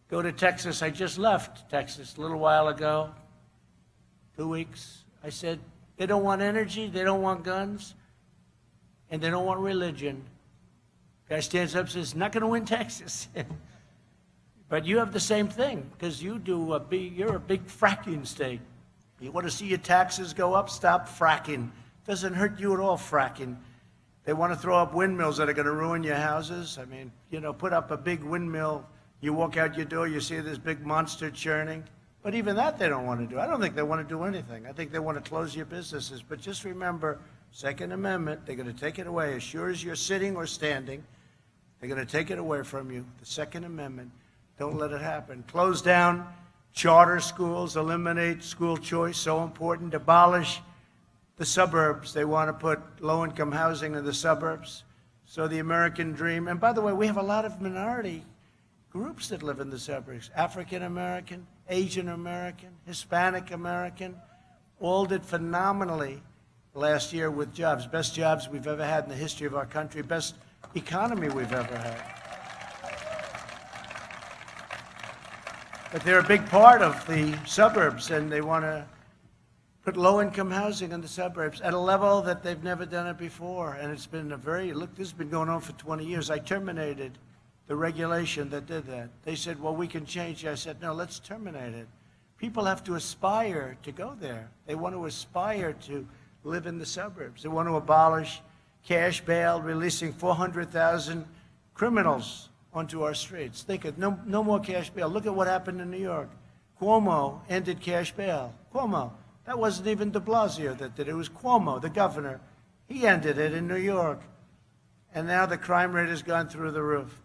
Go to Texas. I just left Texas a little while ago, 2 weeks. I said, they don't want energy, they don't want guns, and they don't want religion. Guy stands up and says, not going to win Texas. But you have the same thing, because you're a big fracking state. You want to see your taxes go up? Stop fracking. Doesn't hurt you at all, fracking. They want to throw up windmills that are going to ruin your houses. I mean, put up a big windmill. You walk out your door, you see this big monster churning. But even that they don't want to do. I don't think they want to do anything. I think they want to close your businesses. But just remember, Second Amendment, they're going to take it away. As sure as you're sitting or standing, they're going to take it away from you. The Second Amendment. Don't let it happen. Close down charter schools, eliminate school choice, so important. Abolish the suburbs. They want to put low-income housing in the suburbs. So the American dream. And by the way, we have a lot of minority groups that live in the suburbs. African American, Asian American, Hispanic American, all did phenomenally last year with jobs. Best jobs we've ever had in the history of our country, best economy we've ever had. But they're a big part of the suburbs, and they want to put low-income housing in the suburbs at a level that they've never done it before. And it's been look, this has been going on for 20 years. I terminated the regulation that did that. They said, well, we can change it. I said, no, let's terminate it. People have to aspire to go there. They want to aspire to live in the suburbs. They want to abolish cash bail, releasing 400,000 criminals onto our streets. Think of no more cash bail. Look at what happened in New York. Cuomo ended cash bail. Cuomo. That wasn't even de Blasio that did it. It was Cuomo, the governor. He ended it in New York. And now the crime rate has gone through the roof.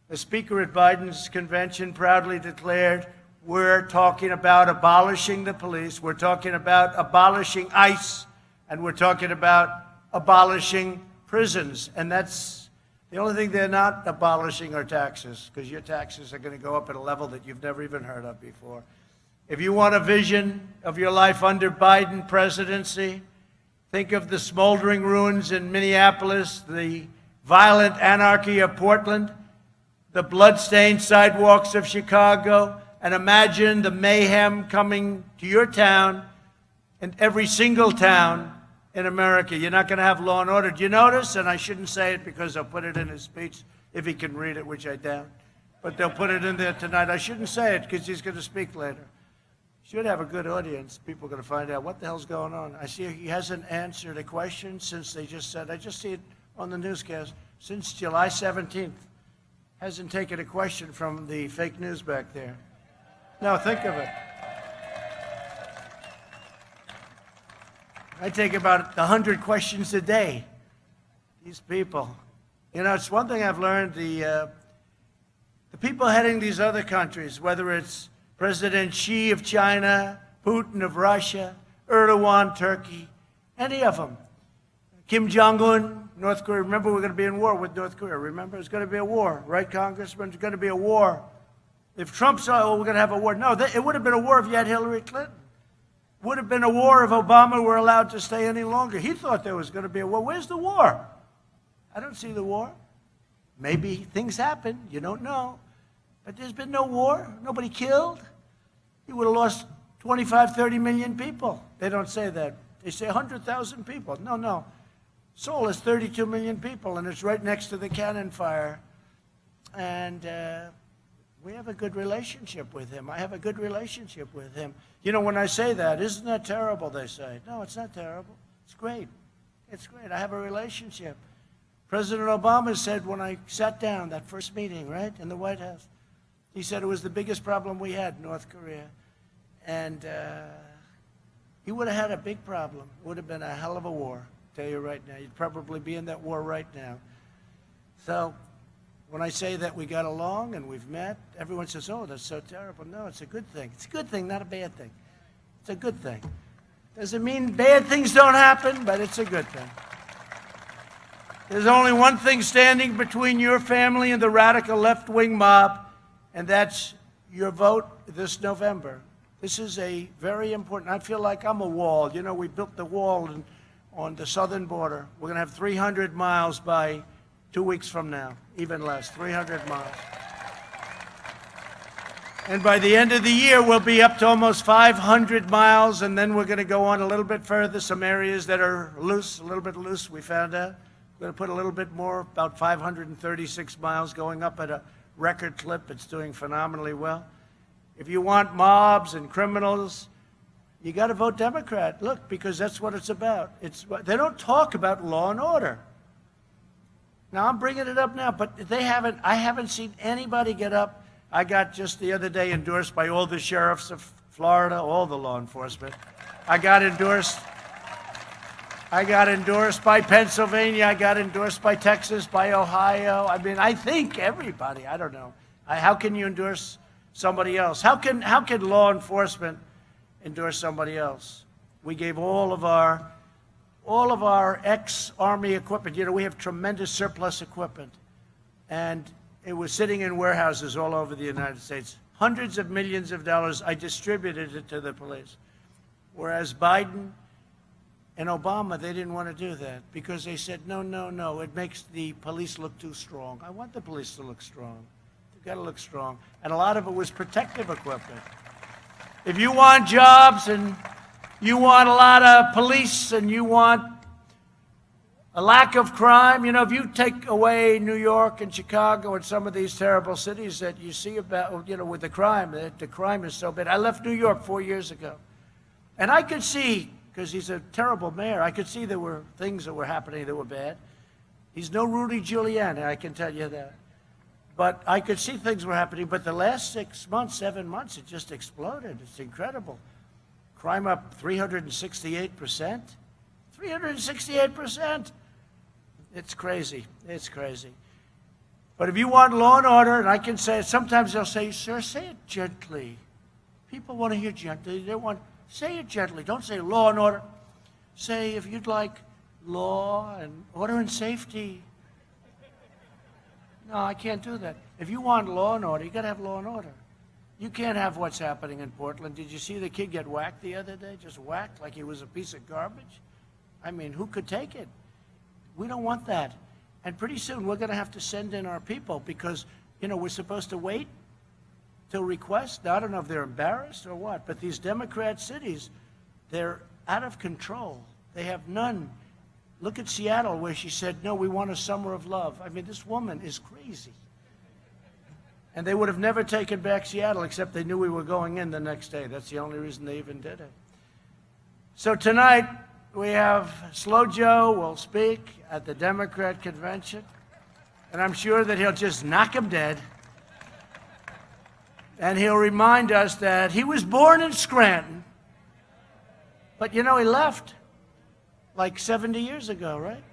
The speaker at Biden's convention proudly declared, we're talking about abolishing the police, we're talking about abolishing ICE, and we're talking about abolishing prisons. And that's the only thing they're not abolishing are taxes, because your taxes are going to go up at a level that you've never even heard of before. If you want a vision of your life under Biden presidency, think of the smoldering ruins in Minneapolis, the violent anarchy of Portland, the blood-stained sidewalks of Chicago, and imagine the mayhem coming to your town and every single town in America. You're not going to have law and order. Do you notice? And I shouldn't say it because they'll put it in his speech, if he can read it, which I doubt. But they'll put it in there tonight. I shouldn't say it because he's going to speak later. Should have a good audience. People are going to find out what the hell's going on. I see he hasn't answered a question since they just said, I just see it on the newscast, since July 17th. Hasn't taken a question from the fake news back there. Now think of it. I take about 100 questions a day. These people. It's one thing I've learned, the people heading these other countries, whether it's President Xi of China, Putin of Russia, Erdogan, Turkey, any of them. Kim Jong-un, North Korea. Remember, we're going to be in war with North Korea. Remember, it's going to be a war, right, Congressman? It's going to be a war. If Trump said, oh, we're going to have a war. No, it would have been a war if you had Hillary Clinton. It would have been a war if Obama were allowed to stay any longer. He thought there was going to be a war. Where's the war? I don't see the war. Maybe things happen. You don't know. But there's been no war. Nobody killed. You would have lost 25, 30 million people. They don't say that. They say 100,000 people. No. Seoul has 32 million people, and it's right next to the cannon fire. And we have a good relationship with him. I have a good relationship with him. When I say that, isn't that terrible, they say. No, it's not terrible. It's great. It's great. I have a relationship. President Obama said when I sat down, that first meeting, right, in the White House, he said it was the biggest problem we had, North Korea. And he would have had a big problem. It would have been a hell of a war, I'll tell you right now. You'd probably be in that war right now. So when I say that we got along and we've met, everyone says, oh, that's so terrible. No, it's a good thing. It's a good thing, not a bad thing. It's a good thing. Doesn't mean bad things don't happen, but it's a good thing. There's only one thing standing between your family and the radical left-wing mob, and that's your vote this November. This is a very important, I feel like I'm a wall. You know, we built the wall on the southern border. We're going to have 300 miles by 2 weeks from now, even less, 300 miles. And by the end of the year, we'll be up to almost 500 miles, and then we're going to go on a little bit further, some areas that are loose, a little bit loose, we found out. We're going to put a little bit more, about 536 miles, going up at a record clip. It's doing phenomenally well. If you want mobs and criminals, you got to vote Democrat. Look, because that's what it's about. They don't talk about law and order. Now, I'm bringing it up now, but I haven't seen anybody get up. I got just the other day endorsed by all the sheriffs of Florida, all the law enforcement. I got endorsed by Pennsylvania. I got endorsed by Texas, by Ohio. I mean, I think everybody, I don't know. How can you endorse somebody else? How can law enforcement endorse somebody else? We gave all of our ex-Army equipment. You know, we have tremendous surplus equipment. And it was sitting in warehouses all over the United States. Hundreds of millions of dollars, I distributed it to the police. Whereas Biden and Obama, they didn't want to do that because they said, no, it makes the police look too strong. I want the police to look strong. They've got to look strong. And a lot of it was protective equipment. If you want jobs and you want a lot of police and you want a lack of crime, you know, if you take away New York and Chicago and some of these terrible cities that you see about, you know, with the crime is so bad. I left New York 4 years ago. And I could see, because he's a terrible mayor, I could see there were things that were happening that were bad. He's no Rudy Giuliani, I can tell you that. But I could see things were happening. But the last 6 months, 7 months, it just exploded. It's incredible. Crime up 368%. 368%. It's crazy. It's crazy. But if you want law and order, and I can say it, sometimes they'll say, sir, say it gently. People want to hear gently. Say it gently. Don't say law and order. Say, if you'd like law and order and safety. No, I can't do that. If you want law and order, you got to have law and order. You can't have what's happening in Portland. Did you see the kid get whacked the other day? Just whacked like he was a piece of garbage? I mean, who could take it? We don't want that. And pretty soon we're going to have to send in our people because, you know, we're supposed to wait till request. Now, I don't know if they're embarrassed or what, but these Democrat cities, they're out of control. They have none. Look at Seattle where she said, no, we want a summer of love. I mean, this woman is crazy. And they would have never taken back Seattle except they knew we were going in the next day. That's the only reason they even did it. So tonight, we have Slow Joe will speak at the Democrat convention, and I'm sure that he'll just knock him dead. And he'll remind us that he was born in Scranton, but you know, he left like 70 years ago, right?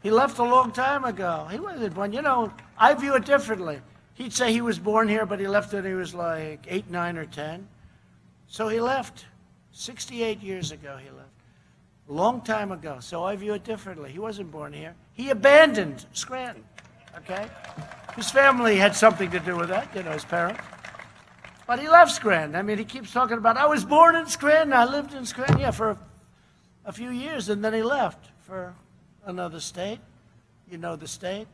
He left a long time ago. He wasn't born, you know, I view it differently. He'd say he was born here, but he left when he was like 8, 9, or 10. So he left. 68 years ago he left. A long time ago. So I view it differently. He wasn't born here. He abandoned Scranton, okay? His family had something to do with that, you know, his parents. But he left Scranton. I mean, he keeps talking about, I was born in Scranton, I lived in Scranton, yeah, for a few years, and then he left for another state. You know the state.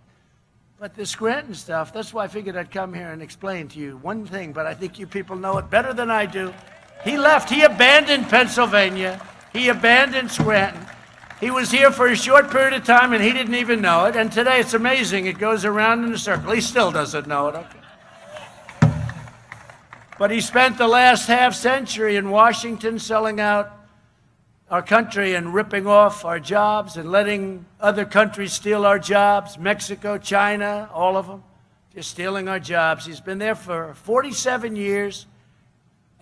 But the Scranton stuff, that's why I figured I'd come here and explain to you one thing, but I think you people know it better than I do. He left. He abandoned Pennsylvania. He abandoned Scranton. He was here for a short period of time, and he didn't even know it. And today, it's amazing. It goes around in a circle. He still doesn't know it. Okay. But he spent the last half century in Washington selling out our country and ripping off our jobs and letting other countries steal our jobs, Mexico, China, all of them, just stealing our jobs. He's been there for 47 years,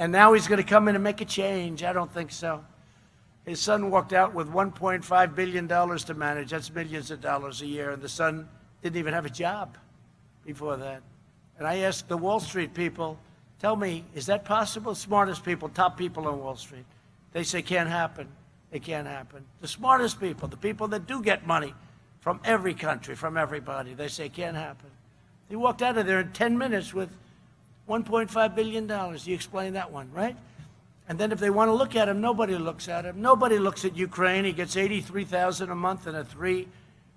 and now he's going to come in and make a change. I don't think so. His son walked out with $1.5 billion to manage. That's millions of dollars a year, and the son didn't even have a job before that. And I asked the Wall Street people, tell me, is that possible? Smartest people, top people on Wall Street. They say can't happen. It can't happen. The smartest people, the people that do get money from every country, from everybody, they say can't happen. He walked out of there in 10 minutes with $1.5 billion. You explain that one, right? And then if they want to look at him, nobody looks at him. Nobody looks at Ukraine. He gets $83,000 a month and a $3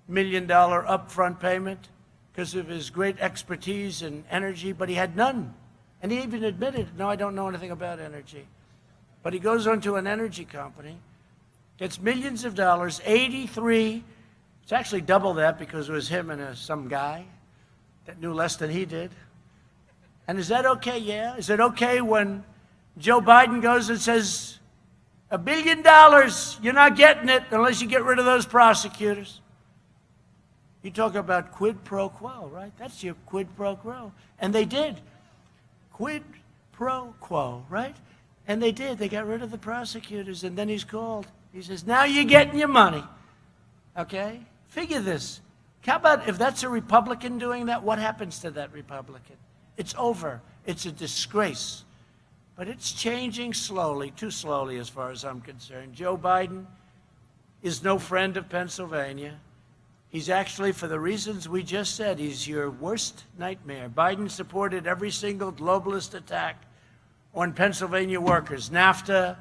million upfront payment because of his great expertise and energy, but he had none. And he even admitted, no, I don't know anything about energy. But he goes onto an energy company, gets millions of dollars, 83, it's actually double that because it was him and some guy that knew less than he did. And is that okay? Yeah. Is it okay when Joe Biden goes and says, $1 billion, you're not getting it unless you get rid of those prosecutors? You talk about quid pro quo, right? That's your quid pro quo. And they did. Quid pro quo, right? And they did. They got rid of the prosecutors, and then he's called. He says, now you're getting your money. Okay? Figure this. How about if that's a Republican doing that, what happens to that Republican? It's over. It's a disgrace. But it's changing slowly, too slowly as far as I'm concerned. Joe Biden is no friend of Pennsylvania. He's actually, for the reasons we just said, he's your worst nightmare. Biden supported every single globalist attack on Pennsylvania workers. NAFTA,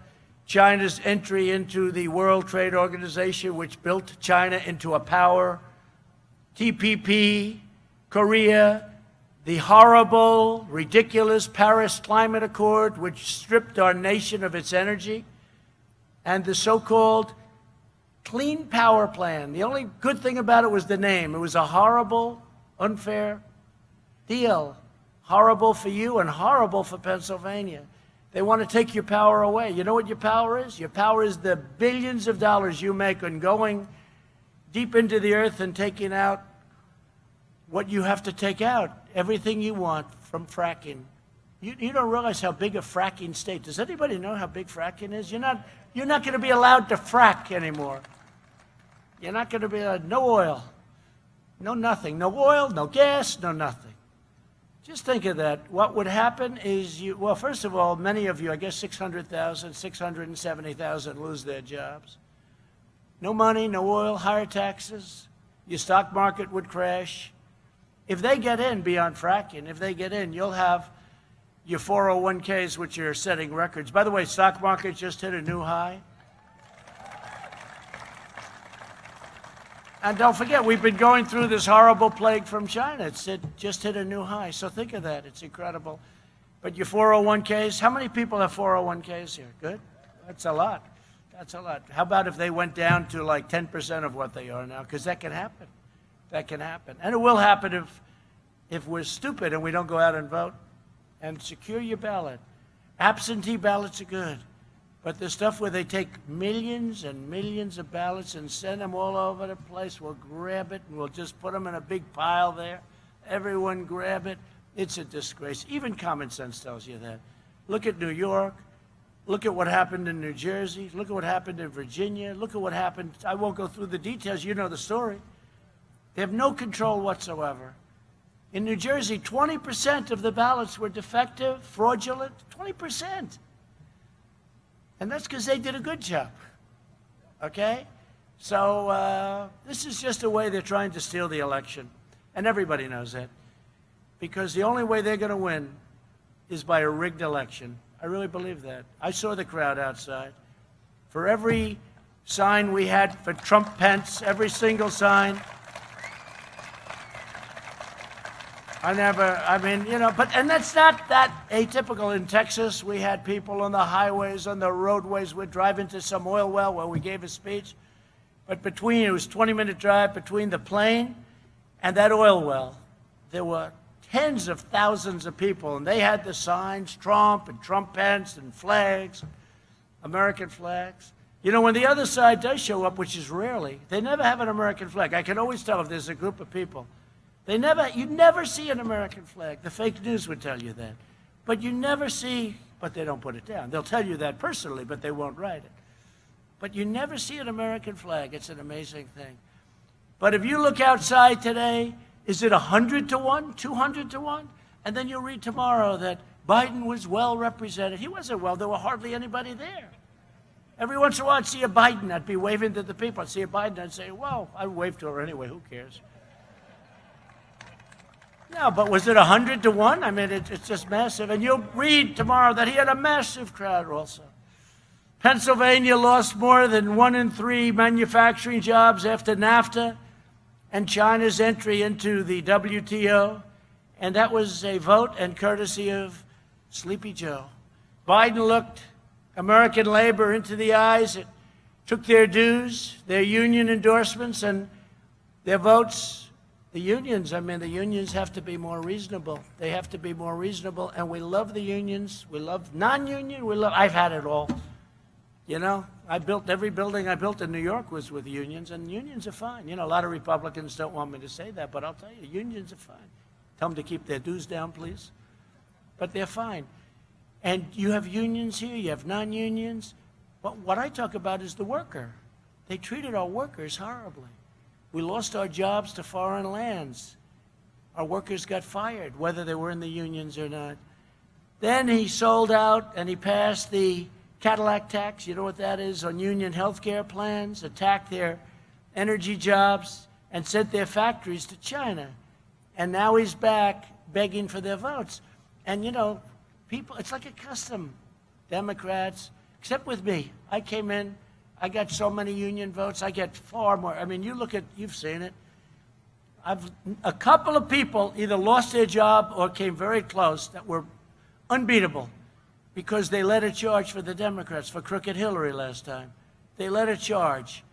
China's entry into the World Trade Organization, which built China into a power, TPP, Korea, the horrible, ridiculous Paris Climate Accord, which stripped our nation of its energy, and the so-called Clean Power Plan. The only good thing about it was the name. It was a horrible, unfair deal. Horrible for you and horrible for Pennsylvania. They want to take your power away. You know what your power is? Your power is the billions of dollars you make on going deep into the earth and taking out what you have to take out, everything you want from fracking. You don't realize how big a fracking state. Does anybody know how big fracking is? You're not going to be allowed to frack anymore. You're not going to be allowed, no oil, no nothing, no oil, no gas, no nothing. Just think of that. What would happen is well, first of all, many of you, I guess 600,000, 670,000 lose their jobs. No money, no oil, higher taxes. Your stock market would crash. If they get in beyond fracking, if they get in, you'll have your 401ks, which are setting records. By the way, stock market just hit a new high. And don't forget, we've been going through this horrible plague from China. It just hit a new high. So think of that. It's incredible. But your 401ks, how many people have 401ks here? Good? That's a lot. That's a lot. How about if they went down to like 10% of what they are now? Because that can happen. That can happen. And it will happen if we're stupid and we don't go out and vote. And secure your ballot. Absentee ballots are good. But the stuff where they take millions and millions of ballots and send them all over the place, we'll grab it and we'll just put them in a big pile there. Everyone grab it. It's a disgrace. Even common sense tells you that. Look at New York. Look at what happened in New Jersey. Look at what happened in Virginia. Look at what happened. I won't go through the details. You know the story. They have no control whatsoever. In New Jersey, 20% of the ballots were defective, fraudulent, 20%. And that's because they did a good job, okay? So this is just a way they're trying to steal the election, and everybody knows that, because the only way they're going to win is by a rigged election. I really believe that. I saw the crowd outside. For every sign we had for Trump Pence, every single sign, and that's not that atypical. In Texas, we had people on the highways, on the roadways. We'd drive into some oil well where we gave a speech. But it was a 20-minute drive between the plane and that oil well. There were tens of thousands of people, and they had the signs, Trump and Trump Pence and flags, American flags. You know, when the other side does show up, which is rarely, they never have an American flag. I can always tell if there's a group of people. You never see an American flag. The fake news would tell you that. But you never see, but they don't put it down. They'll tell you that personally, but they won't write it. But you never see an American flag. It's an amazing thing. But if you look outside today, is it 100 to 1, 200 to 1? And then you'll read tomorrow that Biden was well represented. He wasn't well. There were hardly anybody there. Every once in a while, I'd see a Biden. I'd be waving to the people. I'd see a Biden. I'd say, well, I waved to her anyway. Who cares? No, but was it 100 to 1? I mean, it's just massive. And you'll read tomorrow that he had a massive crowd also. Pennsylvania lost more than 1 in 3 manufacturing jobs after NAFTA and China's entry into the WTO. And that was a vote and courtesy of Sleepy Joe. Biden looked American labor into the eyes. It took their dues, their union endorsements, and their votes. The unions have to be more reasonable. They have to be more reasonable, and we love the unions. We love non-union. I've had it all. You know, I built every building I built in New York was with unions, and unions are fine. You know, a lot of Republicans don't want me to say that, but I'll tell you, unions are fine. Tell them to keep their dues down, please. But they're fine. And you have unions here, you have non-unions. But what I talk about is the worker. They treated our workers horribly. We lost our jobs to foreign lands. Our workers got fired, whether they were in the unions or not. Then he sold out and he passed the Cadillac tax, you know what that is, on union health care plans, attacked their energy jobs, and sent their factories to China. And now he's back begging for their votes. And, you know, people, it's like a custom. Democrats, except with me. I came in, I got so many union votes. I get far more. I mean, you've seen it. A couple of people either lost their job or came very close that were unbeatable because they led a charge for the Democrats, for Crooked Hillary last time. They led a charge.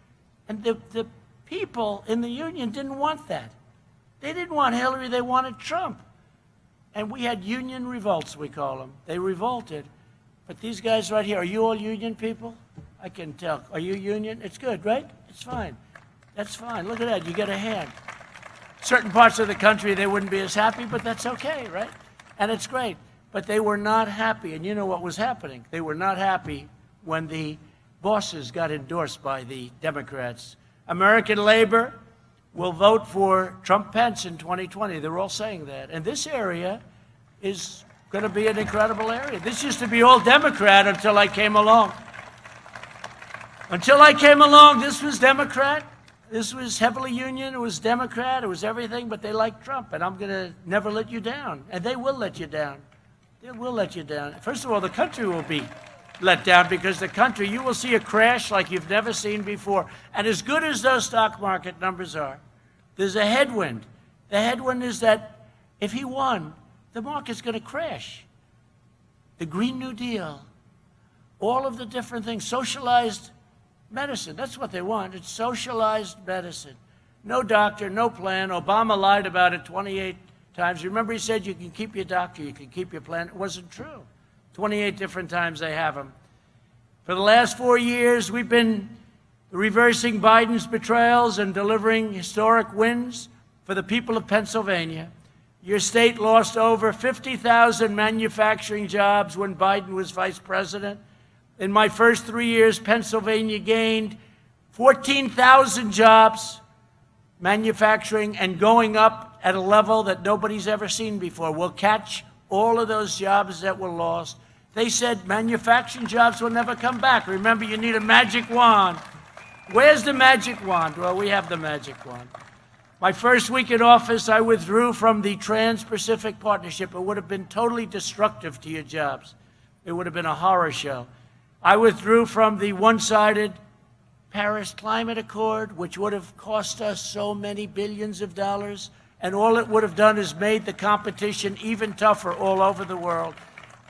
And the people in the union didn't want that. They didn't want Hillary, they wanted Trump. And we had union revolts, we call them. They revolted. But these guys right here, are you all union people? I can tell. Are you union? It's good, right? It's fine. That's fine. Look at that. You get a hand. Certain parts of the country, they wouldn't be as happy, but that's okay, right? And it's great. But they were not happy. And you know what was happening? They were not happy when the bosses got endorsed by the Democrats. American labor will vote for Trump-Pence in 2020. They're all saying that. And this area is going to be an incredible area. This used to be all Democrat until I came along. Until I came along, this was Democrat. This was heavily union. It was Democrat. It was everything, but they like Trump. And I'm going to never let you down. And they will let you down. They will let you down. First of all, the country will be let down because the country, you will see a crash like you've never seen before. And as good as those stock market numbers are, there's a headwind. The headwind is that if he won, the market's going to crash. The Green New Deal, all of the different things, socialized medicine, that's what they want. It's socialized medicine. No doctor, no plan. Obama lied about it 28 times. Remember he said you can keep your doctor, you can keep your plan. It wasn't true. 28 different times they have him. For the last 4 years, we've been reversing Biden's betrayals and delivering historic wins for the people of Pennsylvania. Your state lost over 50,000 manufacturing jobs when Biden was vice president. In my first 3 years, Pennsylvania gained 14,000 jobs, manufacturing, and going up at a level that nobody's ever seen before. We'll catch all of those jobs that were lost. They said manufacturing jobs will never come back. Remember, you need a magic wand. Where's the magic wand? Well, we have the magic wand. My first week in office, I withdrew from the Trans-Pacific Partnership. It would have been totally destructive to your jobs. It would have been a horror show. I withdrew from the one-sided Paris Climate Accord, which would have cost us so many billions of dollars, and all it would have done is made the competition even tougher all over the world.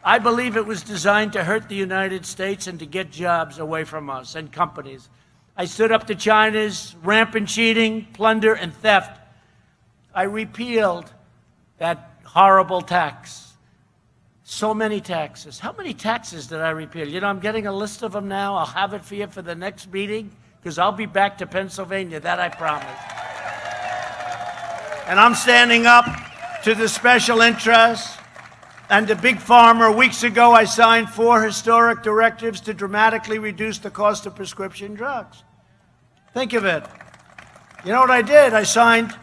I believe it was designed to hurt the United States and to get jobs away from us and companies. I stood up to China's rampant cheating, plunder, and theft. I repealed that horrible tax. So many taxes. How many taxes did I repeal? You know, I'm getting a list of them now. I'll have it for you for the next meeting, because I'll be back to Pennsylvania, that I promise. And I'm standing up to the special interests and the big pharma. Weeks ago, I signed 4 historic directives to dramatically reduce the cost of prescription drugs. Think of it. You know what I did? I signed,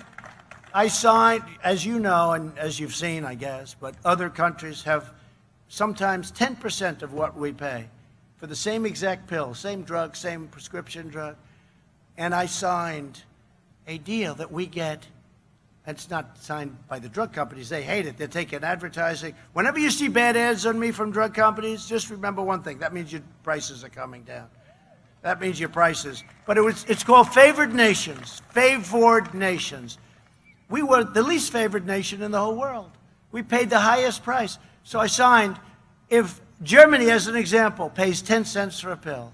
as you know, and as you've seen, I guess, but other countries have sometimes 10% of what we pay for the same exact pill, same drug, same prescription drug. And I signed a deal that we get. It's not signed by the drug companies. They hate it. They're taking advertising. Whenever you see bad ads on me from drug companies, just remember one thing. That means your prices are coming down. That means your prices. But it's called favored nations. Favored nations. We were the least favored nation in the whole world. We paid the highest price. So I signed, if Germany, as an example, pays 10 cents for a pill,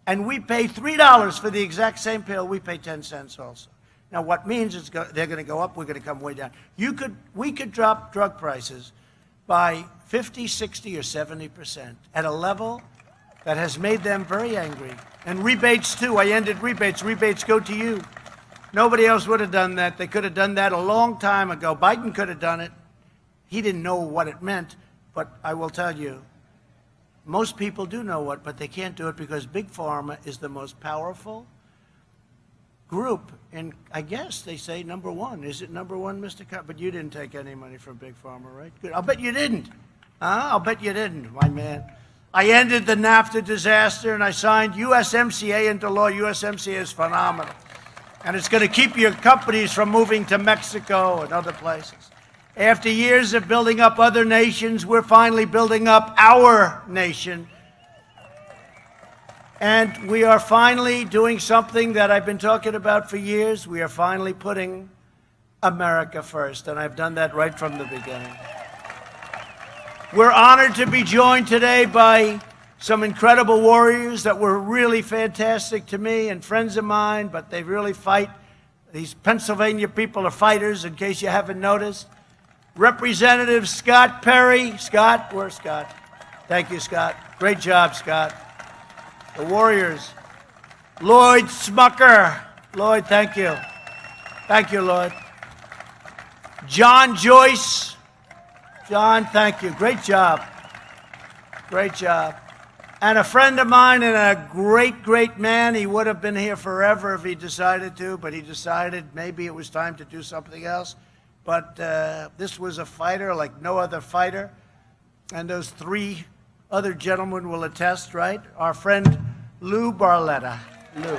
and we pay $3 for the exact same pill, we pay 10 cents also. Now, what means is they're going to go up, we're going to come way down. We could drop drug prices by 50, 60, or 70% at a level that has made them very angry. And rebates, too. I ended rebates. Rebates go to you. Nobody else would have done that. They could have done that a long time ago. Biden could have done it. He didn't know what it meant. But I will tell you, most people do know what, but they can't do it because Big Pharma is the most powerful group, and I guess they say number one. Is it number one, Mr. Cut? But you didn't take any money from Big Pharma, right? Good. I'll bet you didn't. I'll bet you didn't, my man. I ended the NAFTA disaster, and I signed USMCA into law. USMCA is phenomenal. And it's going to keep your companies from moving to Mexico and other places. After years of building up other nations, we're finally building up our nation. And we are finally doing something that I've been talking about for years. We are finally putting America first, and I've done that right from the beginning. We're honored to be joined today by some incredible warriors that were really fantastic to me and friends of mine, but they really fight. These Pennsylvania people are fighters, in case you haven't noticed. Representative Scott Perry. Scott, where's Scott? Thank you, Scott. Great job, Scott. The Warriors. Lloyd Smucker. Lloyd, thank you. Thank you, Lloyd. John Joyce. John, thank you. Great job. Great job. And a friend of mine and a great, great man. He would have been here forever if he decided to, but he decided maybe it was time to do something else. But this was a fighter like no other fighter. And those 3 other gentlemen will attest, right? Our friend Lou Barletta. Lou.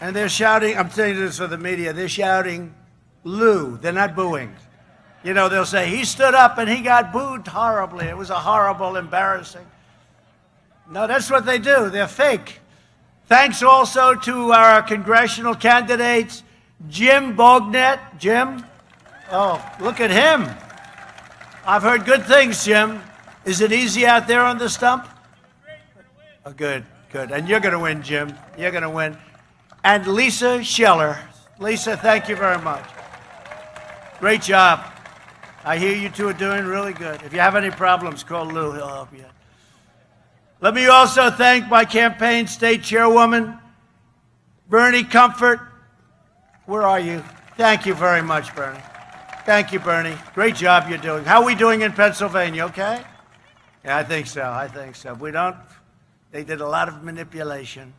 And they're shouting, I'm telling you this for the media, they're shouting, Lou. They're not booing. You know, they'll say, he stood up and he got booed horribly. It was a horrible, embarrassing. No, that's what they do. They're fake. Thanks also to our congressional candidates, Jim Bognet. Jim? Oh, look at him. I've heard good things, Jim. Is it easy out there on the stump? Oh, good, good. And you're going to win, Jim. You're going to win. And Lisa Scheller. Lisa, thank you very much. Great job. I hear you two are doing really good. If you have any problems, call Lou. He'll help you. Let me also thank my campaign state chairwoman, Bernie Comfort. Where are you? Thank you very much, Bernie. Thank you, Bernie. Great job you're doing. How are we doing in Pennsylvania, okay? Yeah, I think so. I think so. They did a lot of manipulation.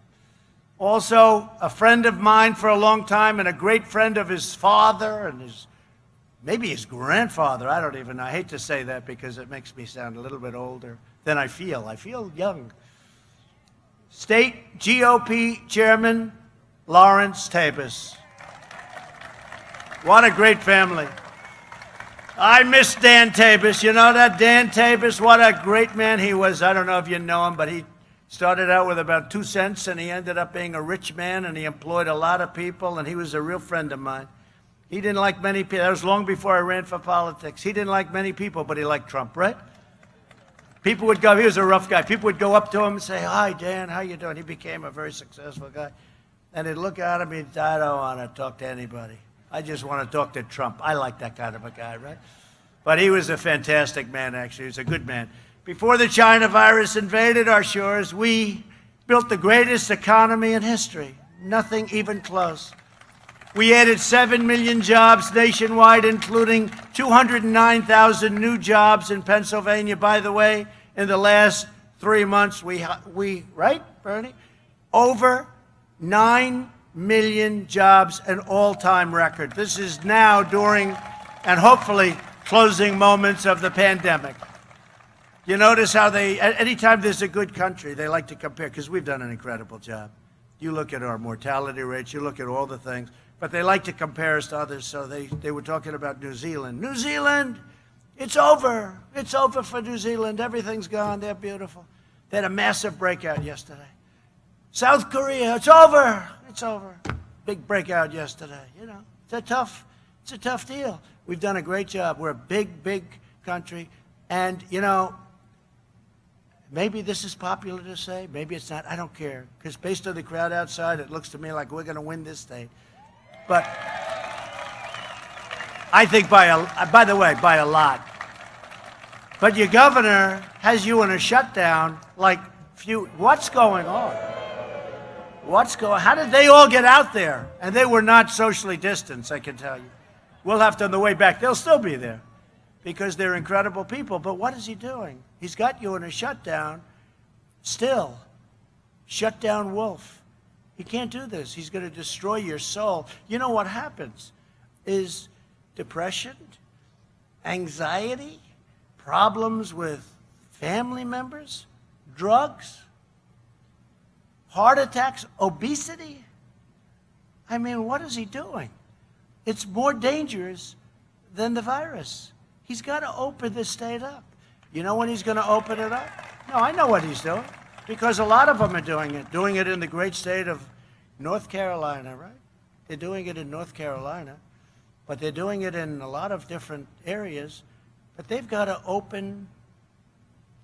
Also, a friend of mine for a long time and a great friend of his father and maybe his grandfather. I don't even know. I hate to say that because it makes me sound a little bit older than I feel. I feel young. State GOP Chairman Lawrence Tabus. What a great family. I miss Dan Tabus. You know that Dan Tabus? What a great man he was. I don't know if you know him, but he started out with about 2 cents, and he ended up being a rich man, and he employed a lot of people, and he was a real friend of mine. He didn't like many people. That was long before I ran for politics. He didn't like many people, but he liked Trump, right? People would go, he was a rough guy. People would go up to him and say, hi, Dan, how you doing? He became a very successful guy. And they'd look at him and I don't want to talk to anybody. I just want to talk to Trump. I like that kind of a guy, right? But he was a fantastic man, actually. He was a good man. Before the China virus invaded our shores, we built the greatest economy in history. Nothing even close. We added 7 million jobs nationwide, including 209,000 new jobs in Pennsylvania. By the way, in the last 3 months, we right, Bernie? Over 9 million jobs, an all-time record. This is now during and hopefully closing moments of the pandemic. You notice how anytime there's a good country, they like to compare, because we've done an incredible job. You look at our mortality rates, you look at all the things, but they like to compare us to others, so they were talking about New Zealand. New Zealand, it's over. It's over for New Zealand. Everything's gone. They're beautiful. They had a massive breakout yesterday. South Korea, it's over. It's over. Big breakout yesterday. You know, it's a tough deal. We've done a great job. We're a big, big country. And, you know, maybe this is popular to say. Maybe it's not. I don't care. Because based on the crowd outside, it looks to me like we're going to win this state. But I think by a lot. But your governor has you in a shutdown like what's going on? How did they all get out there? And they were not socially distanced, I can tell you. We'll have to, on the way back, they'll still be there because they're incredible people. But what is he doing? He's got you in a shutdown still. Shutdown wolf. He can't do this. He's going to destroy your soul. You know what happens is depression, anxiety, problems with family members, drugs, heart attacks, obesity. I mean, what is he doing? It's more dangerous than the virus. He's got to open this state up. You know when he's going to open it up? No, I know what he's doing, because a lot of them are doing it in the great state of North Carolina, right? They're doing it in North Carolina, but they're doing it in a lot of different areas. But they've got to open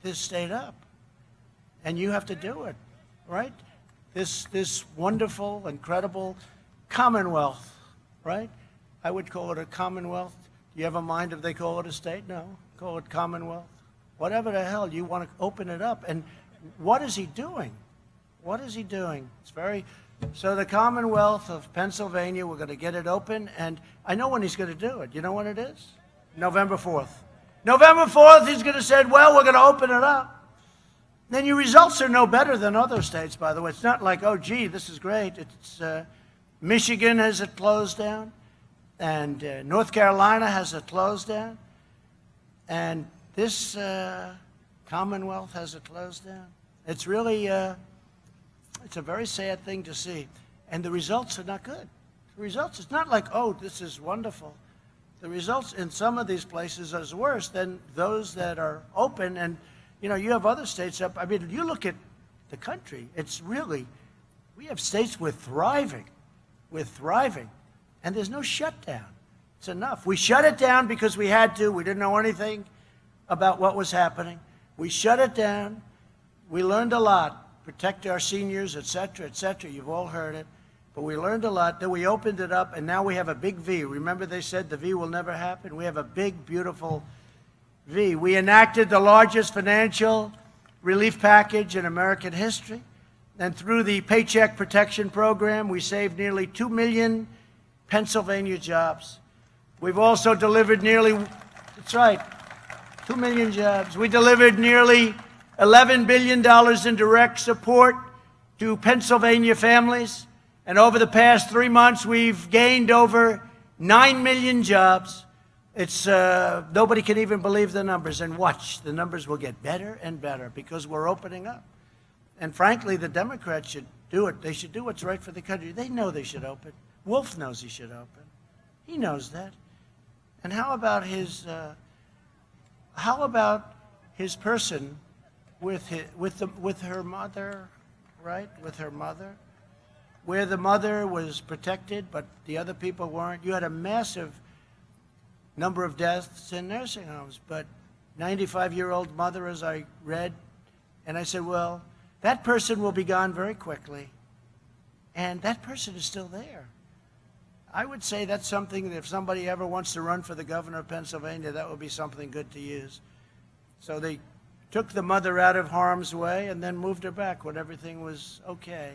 this state up, and you have to do it, right? This wonderful, incredible commonwealth, right? I would call it a commonwealth. Do you have a mind if they call it a state? No, call it commonwealth. Whatever the hell, you want to open it up. And what is he doing? What is he doing? So the Commonwealth of Pennsylvania, we're going to get it open, and I know when he's going to do it. You know when it is? November 4th. November 4th, he's going to say, well, we're going to open it up. Then your results are no better than other states, by the way. It's not like, oh, gee, this is great. It's Michigan has it closed down, and North Carolina has it closed down, and this Commonwealth has it closed down. It's really, it's a very sad thing to see, and the results are not good. The results, it's not like, oh, this is wonderful. The results in some of these places are worse than those that are open, and you know, you have other states up. I mean, you look at the country, it's really, we have states with thriving, and there's no shutdown. It's enough. We shut it down because we had to. We didn't know anything about what was happening. We shut it down. We learned a lot. Protect our seniors, et cetera, et cetera. You've all heard it. But we learned a lot. Then we opened it up, and now we have a big V. Remember they said the V will never happen? We have a big, beautiful V. We enacted the largest financial relief package in American history. And through the Paycheck Protection Program, we saved nearly 2 million Pennsylvania jobs. We've also delivered nearly, that's right, 2 million jobs. We delivered nearly $11 billion in direct support to Pennsylvania families. And over the past 3 months, we've gained over 9 million jobs. It's nobody can even believe the numbers. And watch, the numbers will get better and better because we're opening up. And frankly, the Democrats should do it. They should do what's right for the country. They know they should open. Wolf knows he should open. He knows that. And how about his person with her mother, right? With her mother, where the mother was protected, but the other people weren't. You had a massive number of deaths in nursing homes, but 95-year-old mother, as I read, and I said, well, that person will be gone very quickly, and that person is still there. I would say that's something that if somebody ever wants to run for the governor of Pennsylvania, that would be something good to use. So they took the mother out of harm's way and then moved her back when everything was okay.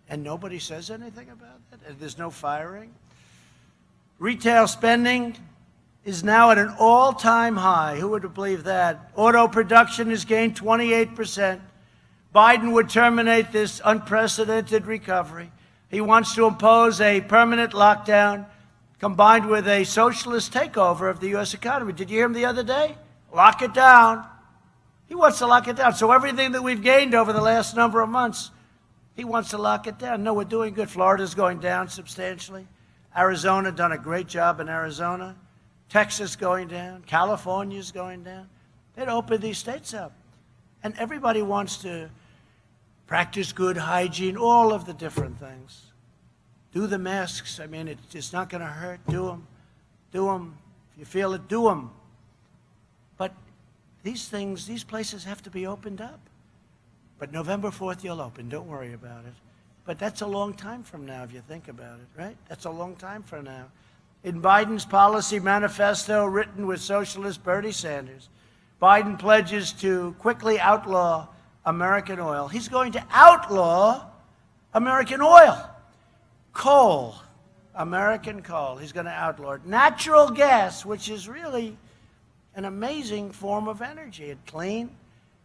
And nobody says anything about it. And there's no firing. Retail spending is now at an all-time high. Who would have believed that? Auto production has gained 28%. Biden would terminate this unprecedented recovery. He wants to impose a permanent lockdown combined with a socialist takeover of the U.S. economy. Did you hear him the other day? Lock it down. He wants to lock it down. So everything that we've gained over the last number of months, he wants to lock it down. No, we're doing good. Florida's going down substantially. Arizona done a great job in Arizona. Texas going down. California's going down. They'd open these states up. And everybody wants to practice good hygiene, all of the different things. Do the masks. I mean, it's not going to hurt. Do them. Do them. If you feel it, do them. But these things, these places have to be opened up. But November 4th, you'll open. Don't worry about it. But that's a long time from now, if you think about it, right? That's a long time from now. In Biden's policy manifesto, written with socialist Bernie Sanders, Biden pledges to quickly outlaw American oil. He's going to outlaw American oil. Coal, American coal, he's going to outlaw it. Natural gas, which is really an amazing form of energy. It's clean.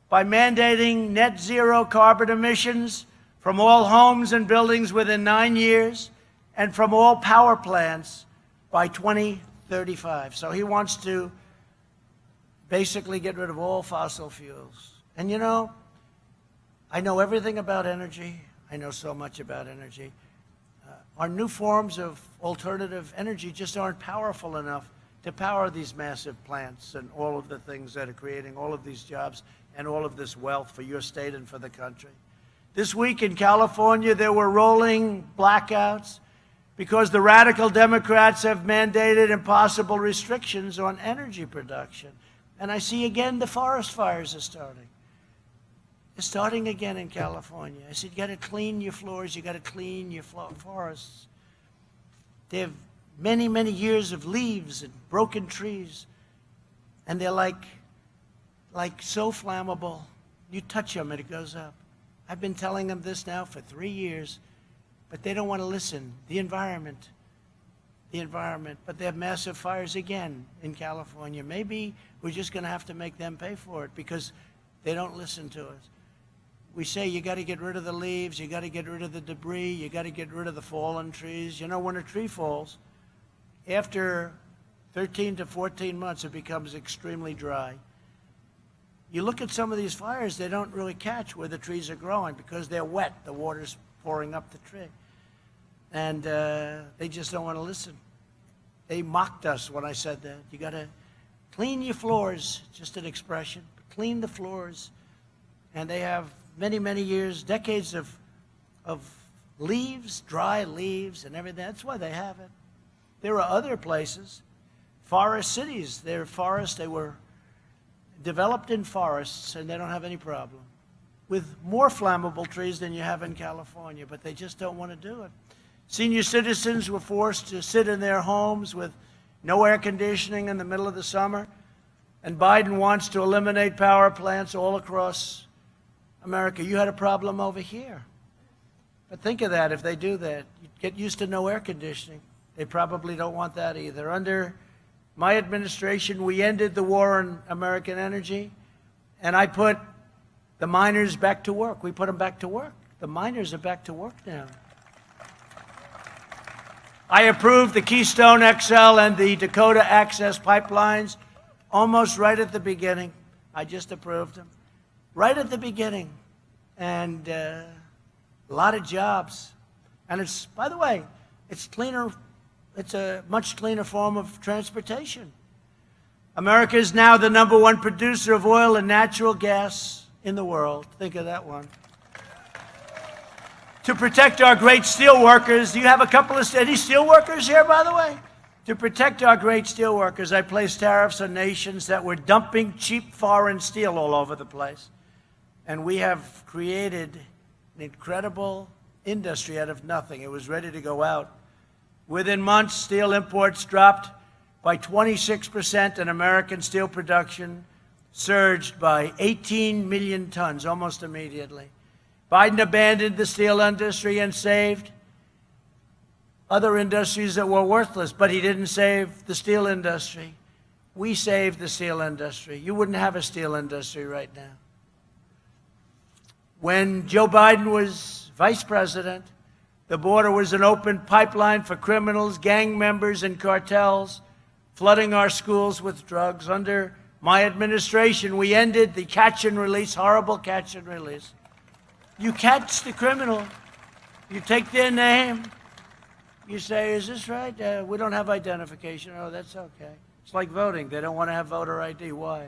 By mandating net zero carbon emissions from all homes and buildings within 9 years and from all power plants by 2035. So he wants to basically get rid of all fossil fuels. And you know, I know everything about energy. I know so much about energy. Our new forms of alternative energy just aren't powerful enough to power these massive plants and all of the things that are creating all of these jobs and all of this wealth for your state and for the country. This week in California, there were rolling blackouts because the radical Democrats have mandated impossible restrictions on energy production. And I see again the forest fires are starting. They're starting again in California. I said, you got to clean your floors, you got to clean your forests. They have many, many years of leaves and broken trees, and they're like so flammable. You touch them and it goes up. I've been telling them this now for 3 years, but they don't want to listen. The environment. But they have massive fires again in California. Maybe we're just going to have to make them pay for it because they don't listen to us. We say you got to get rid of the leaves, you got to get rid of the debris, you got to get rid of the fallen trees. You know, when a tree falls, after 13 to 14 months, it becomes extremely dry. You look at some of these fires, they don't really catch where the trees are growing because they're wet. The water's pouring up the tree. And they just don't want to listen. They mocked us when I said that. You got to clean your floors, just an expression. Clean the floors. And they have many, many years, decades of leaves, dry leaves and everything. That's why they have it. There are other places, forest cities. They're forests. They were developed in forests, and they don't have any problem with more flammable trees than you have in California, but they just don't want to do it. Senior citizens were forced to sit in their homes with no air conditioning in the middle of the summer, and Biden wants to eliminate power plants all across America. You had a problem over here. But think of that, if they do that, you get used to no air conditioning. They probably don't want that either. Under my administration, we ended the war on American energy, and I put the miners back to work. We put them back to work. The miners are back to work now. I approved the Keystone XL and the Dakota Access pipelines almost right at the beginning. I just approved them. Right at the beginning. And a lot of jobs. And it's, by the way, it's cleaner. It's a much cleaner form of transportation. America is now the #1 producer of oil and natural gas in the world. Think of that one. To protect our great steel workers, do you have a couple of any steel workers here, by the way? To protect our great steel workers, I placed tariffs on nations that were dumping cheap foreign steel all over the place. And we have created an incredible industry out of nothing. It was ready to go out Within months, steel imports dropped by 26% and American steel production surged by 18 million tons almost immediately. Biden abandoned the steel industry and saved other industries that were worthless, but he didn't save the steel industry. We saved the steel industry. You wouldn't have a steel industry right now. When Joe Biden was vice president, the border was an open pipeline for criminals, gang members, and cartels, flooding our schools with drugs. Under my administration, we ended the catch and release, horrible catch and release. You catch the criminal, you take their name, you say, is this right? We don't have identification. Oh, that's okay. It's like voting. They don't want to have voter ID. Why?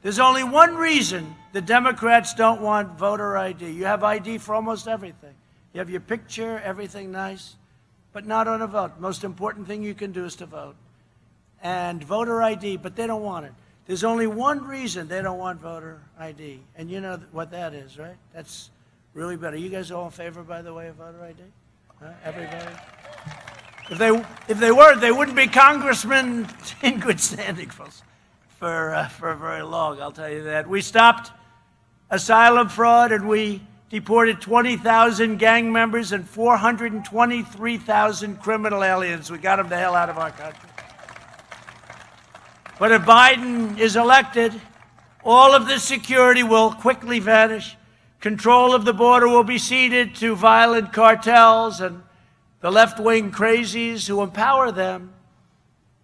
There's only one reason the Democrats don't want voter ID. You have ID for almost everything. You have your picture, everything nice, but not on a vote. Most important thing you can do is to vote. And voter ID, but they don't want it. There's only one reason they don't want voter ID, and you know what that is, right? That's really bad. Are you guys all in favor, by the way, of voter ID? Everybody? If they were, they wouldn't be congressmen in good standing for very long, I'll tell you that. We stopped asylum fraud, and we deported 20,000 gang members and 423,000 criminal aliens. We got them the hell out of our country. But if Biden is elected, all of this security will quickly vanish. Control of the border will be ceded to violent cartels and the left-wing crazies who empower them.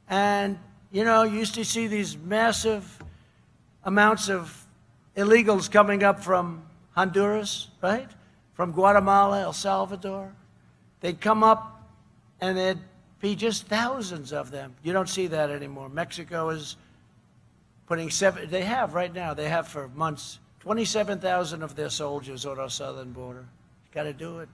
And, you know, you used to see these massive amounts of illegals coming up from Honduras, right? From Guatemala, El Salvador. They'd come up and there'd be just thousands of them. You don't see that anymore. Mexico is putting they have right now, they have for months, 27,000 of their soldiers on our southern border. You got to do it.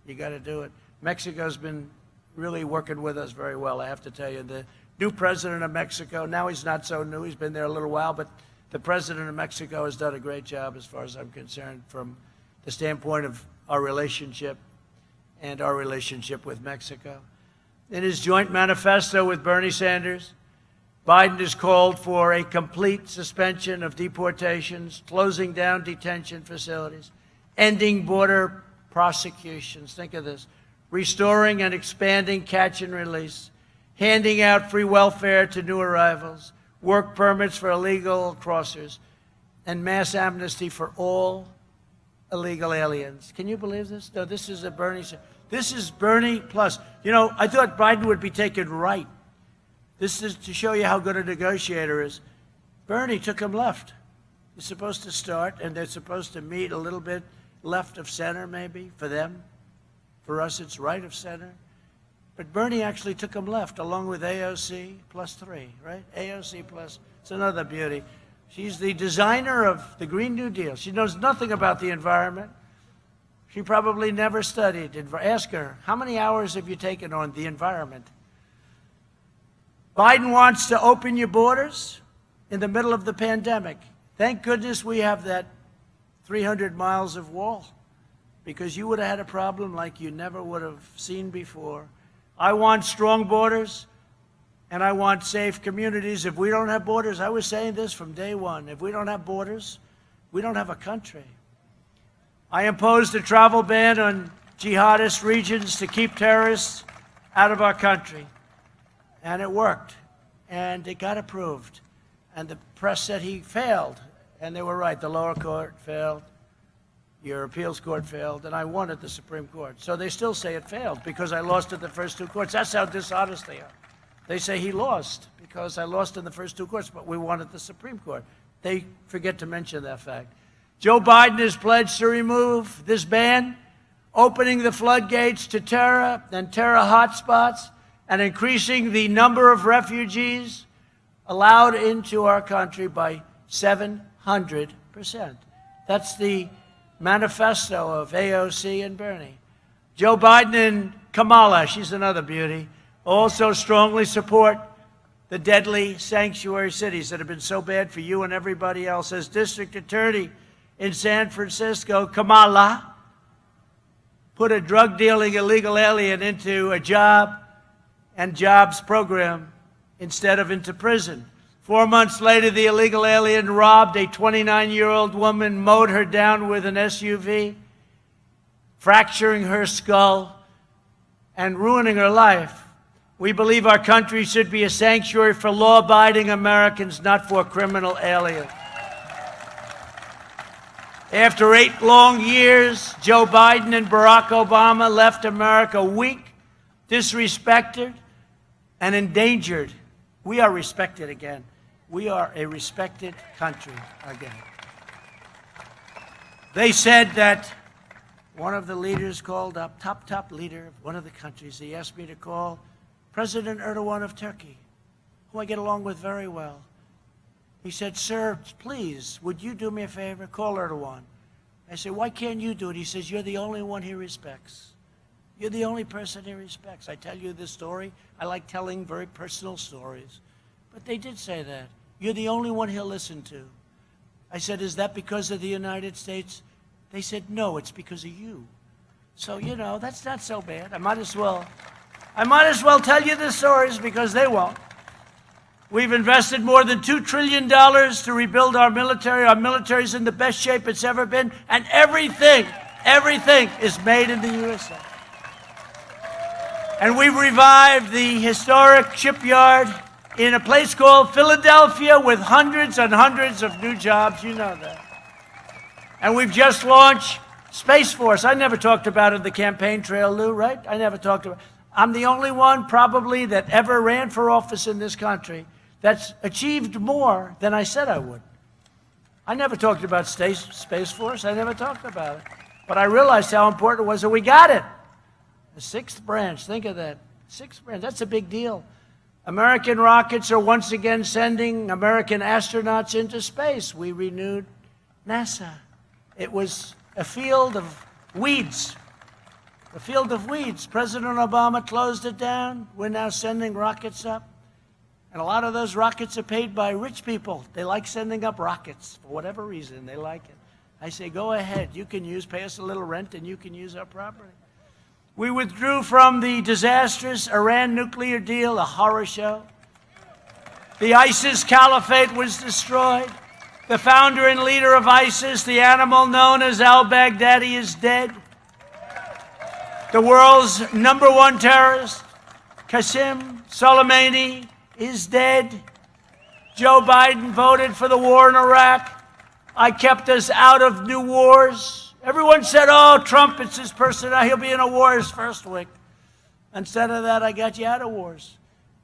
You got to do it. Mexico's been really working with us very well, I have to tell you. The new president of Mexico, now he's not so new, he's been there a little while, but the president of Mexico has done a great job as far as I'm concerned from the standpoint of our relationship and our relationship with Mexico. In his joint manifesto with Bernie Sanders, Biden has called for a complete suspension of deportations, closing down detention facilities, ending border prosecutions. Think of this. Restoring and expanding catch and release, handing out free welfare to new arrivals, work permits for illegal crossers, and mass amnesty for all illegal aliens. Can you believe this? No, this is a Bernie. This is Bernie plus. You know, I thought Biden would be taken right. This is to show you how good a negotiator is. Bernie took him left. He's supposed to start, and they're supposed to meet a little bit left of center, maybe, for them. For us, it's right of center. But Bernie actually took him left, along with AOC +3, right? AOC plus, it's another beauty. She's the designer of the Green New Deal. She knows nothing about the environment. She probably never studied. Ask her, how many hours have you taken on the environment? Biden wants to open your borders in the middle of the pandemic. Thank goodness we have that 300 miles of wall, because you would have had a problem like you never would have seen before. I want strong borders, and I want safe communities. If we don't have borders, I was saying this from day one, if we don't have borders, we don't have a country. I imposed a travel ban on jihadist regions to keep terrorists out of our country. And it worked, and it got approved. And the press said he failed, and they were right. The lower court failed, your appeals court failed, and I won at the Supreme Court. So they still say it failed because I lost at the first two courts. That's how dishonest they are. They say he lost because I lost in the first two courts, but we won at the Supreme Court. They forget to mention that fact. Joe Biden has pledged to remove this ban, opening the floodgates to terror and terror hotspots, and increasing the number of refugees allowed into our country by 700%. That's the manifesto of AOC and Bernie. Joe Biden and Kamala, she's another beauty, also strongly support the deadly sanctuary cities that have been so bad for you and everybody else. As district attorney in San Francisco, Kamala put a drug-dealing illegal alien into a job and jobs program instead of into prison. 4 months later, the illegal alien robbed a 29-year-old woman, mowed her down with an SUV, fracturing her skull and ruining her life. We believe our country should be a sanctuary for law-abiding Americans, not for criminal aliens. After 8 long years, Joe Biden and Barack Obama left America weak, disrespected, and endangered. We are respected again. We are a respected country again. They said that one of the leaders called up, top leader of one of the countries, he asked me to call President Erdogan of Turkey, who I get along with very well. He said, sir, please, would you do me a favor? Call Erdogan. I said, why can't you do it? He says, you're the only one he respects. You're the only person he respects. I tell you this story. I like telling very personal stories. But they did say that. You're the only one he'll listen to. I said, is that because of the United States? They said, no, it's because of you. So, you know, that's not so bad. I might as well tell you the stories because they won't. We've invested more than $2 trillion to rebuild our military. Our military's in the best shape it's ever been. And everything is made in the USA. And we've revived the historic shipyard in a place called Philadelphia with hundreds and hundreds of new jobs. You know that. And we've just launched Space Force. I never talked about it in the campaign trail, Lou, right? I never talked about it. I'm the only one probably that ever ran for office in this country that's achieved more than I said I would. I never talked about Space Force. I never talked about it. But I realized how important it was, and we got it. The 6th branch, think of that. 6th branch, that's a big deal. American rockets are once again sending American astronauts into space. We renewed NASA. It was a field of weeds. A field of weeds. President Obama closed it down. We're now sending rockets up. And a lot of those rockets are paid by rich people. They like sending up rockets for whatever reason. They like it. I say, go ahead. You can pay us a little rent, and you can use our property. We withdrew from the disastrous Iran nuclear deal, a horror show. The ISIS caliphate was destroyed. The founder and leader of ISIS, the animal known as al-Baghdadi, is dead. The world's #1 terrorist, Qasem Soleimani, is dead. Joe Biden voted for the war in Iraq. I kept us out of new wars. Everyone said, oh, Trump, it's his personality. He'll be in a war his first week. Instead of that, I got you out of wars.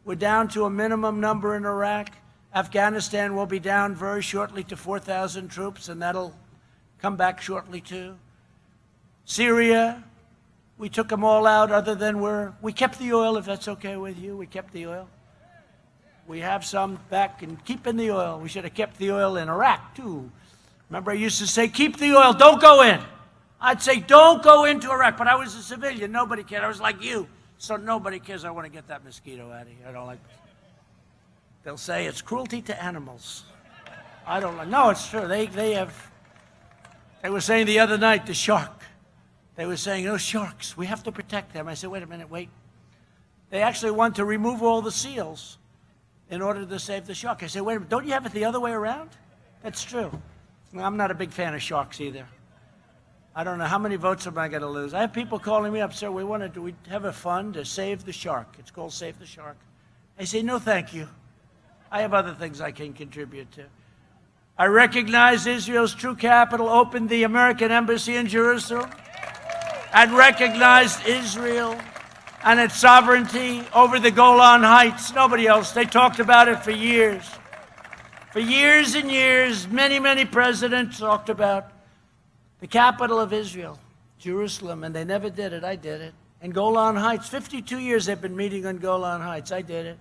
We're down to a minimum number in Iraq. Afghanistan will be down very shortly to 4,000 troops, and that'll come back shortly too. Syria, we took them all out other than we kept the oil, if that's okay with you. We kept the oil. We have some back and keeping the oil. We should have kept the oil in Iraq too. Remember, I used to say, keep the oil, don't go in. I'd say, don't go into Iraq, but I was a civilian. Nobody cared. I was like you. So nobody cares. I want to get that mosquito out of here. I don't like it. They'll say it's cruelty to animals. I don't like. No, it's true. They were saying the other night, the shark. They were saying, those sharks, we have to protect them. I said, wait a minute, wait. They actually want to remove all the seals in order to save the shark. I said, wait a minute, don't you have it the other way around? That's true. I'm not a big fan of sharks either. I don't know how many votes am I going to lose. I have people calling me up, sir, we have a fund to save the shark. It's called Save the Shark. I say, no, thank you. I have other things I can contribute to. I recognize Israel's true capital, opened the American embassy in Jerusalem, and recognized Israel and its sovereignty over the Golan Heights. Nobody else. They talked about it for years. For years and years, many, many presidents talked about the capital of Israel, Jerusalem, and they never did it. I did it. And Golan Heights, 52 years they've been meeting on Golan Heights. I did it.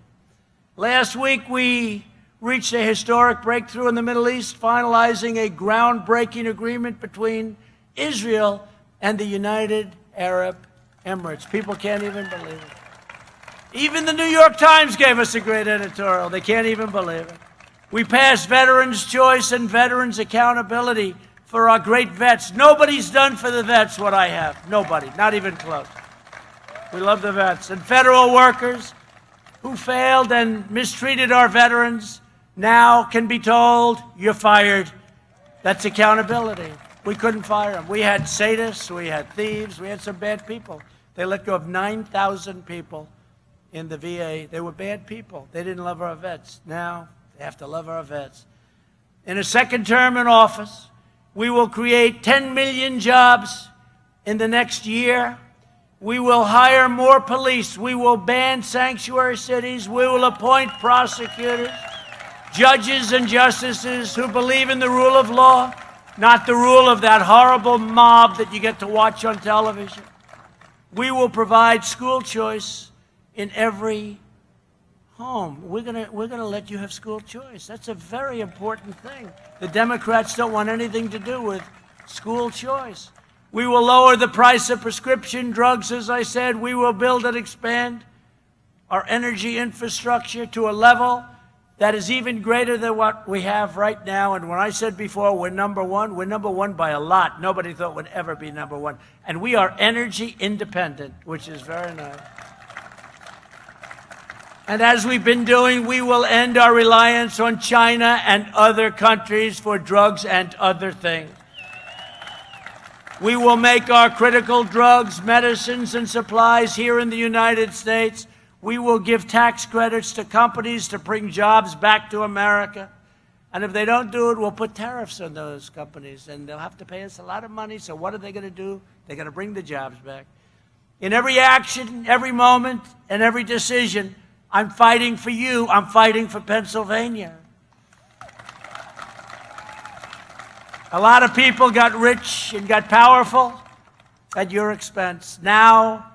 Last week, we reached a historic breakthrough in the Middle East, finalizing a groundbreaking agreement between Israel and the United Arab Emirates. People can't even believe it. Even the New York Times gave us a great editorial. They can't even believe it. We passed Veterans' Choice and Veterans' Accountability for our great vets. Nobody's done for the vets what I have. Nobody, not even close. We love the vets. And federal workers, who failed and mistreated our veterans now can be told, you're fired. That's accountability. We couldn't fire them. We had sadists, we had thieves, we had some bad people. They let go of 9,000 people in the VA. They were bad people. They didn't love our vets. Now they have to love our vets. In a second term in office, we will create 10 million jobs in the next year. We will hire more police. We will ban sanctuary cities. We will appoint prosecutors, judges, and justices who believe in the rule of law, not the rule of that horrible mob that you get to watch on television. We will provide school choice in every home. We're gonna let you have school choice. That's a very important thing. The Democrats don't want anything to do with school choice. We will lower the price of prescription drugs, as I said. We will build and expand our energy infrastructure to a level that is even greater than what we have right now. And when I said before we're number one by a lot. Nobody thought we'd ever be number one. And we are energy independent, which is very nice. And as we've been doing, we will end our reliance on China and other countries for drugs and other things. We will make our critical drugs, medicines, and supplies here in the United States. We will give tax credits to companies to bring jobs back to America. And if they don't do it, we'll put tariffs on those companies, and they'll have to pay us a lot of money. So what are they going to do? They're going to bring the jobs back. In every action, every moment, and every decision, I'm fighting for you. I'm fighting for Pennsylvania. A lot of people got rich and got powerful at your expense. Now,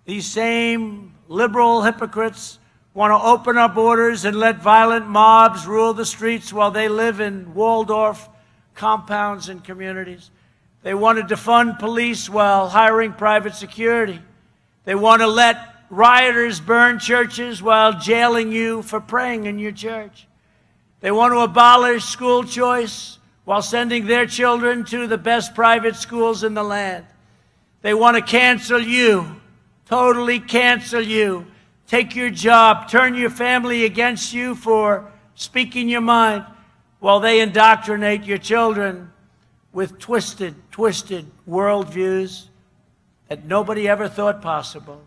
these same liberal hypocrites want to open our borders and let violent mobs rule the streets while they live in Waldorf compounds and communities. They want to defund police while hiring private security. They want to let rioters burn churches while jailing you for praying in your church. They want to abolish school choice while sending their children to the best private schools in the land. They want to cancel you, totally cancel you, take your job, turn your family against you for speaking your mind, while they indoctrinate your children with twisted worldviews that nobody ever thought possible.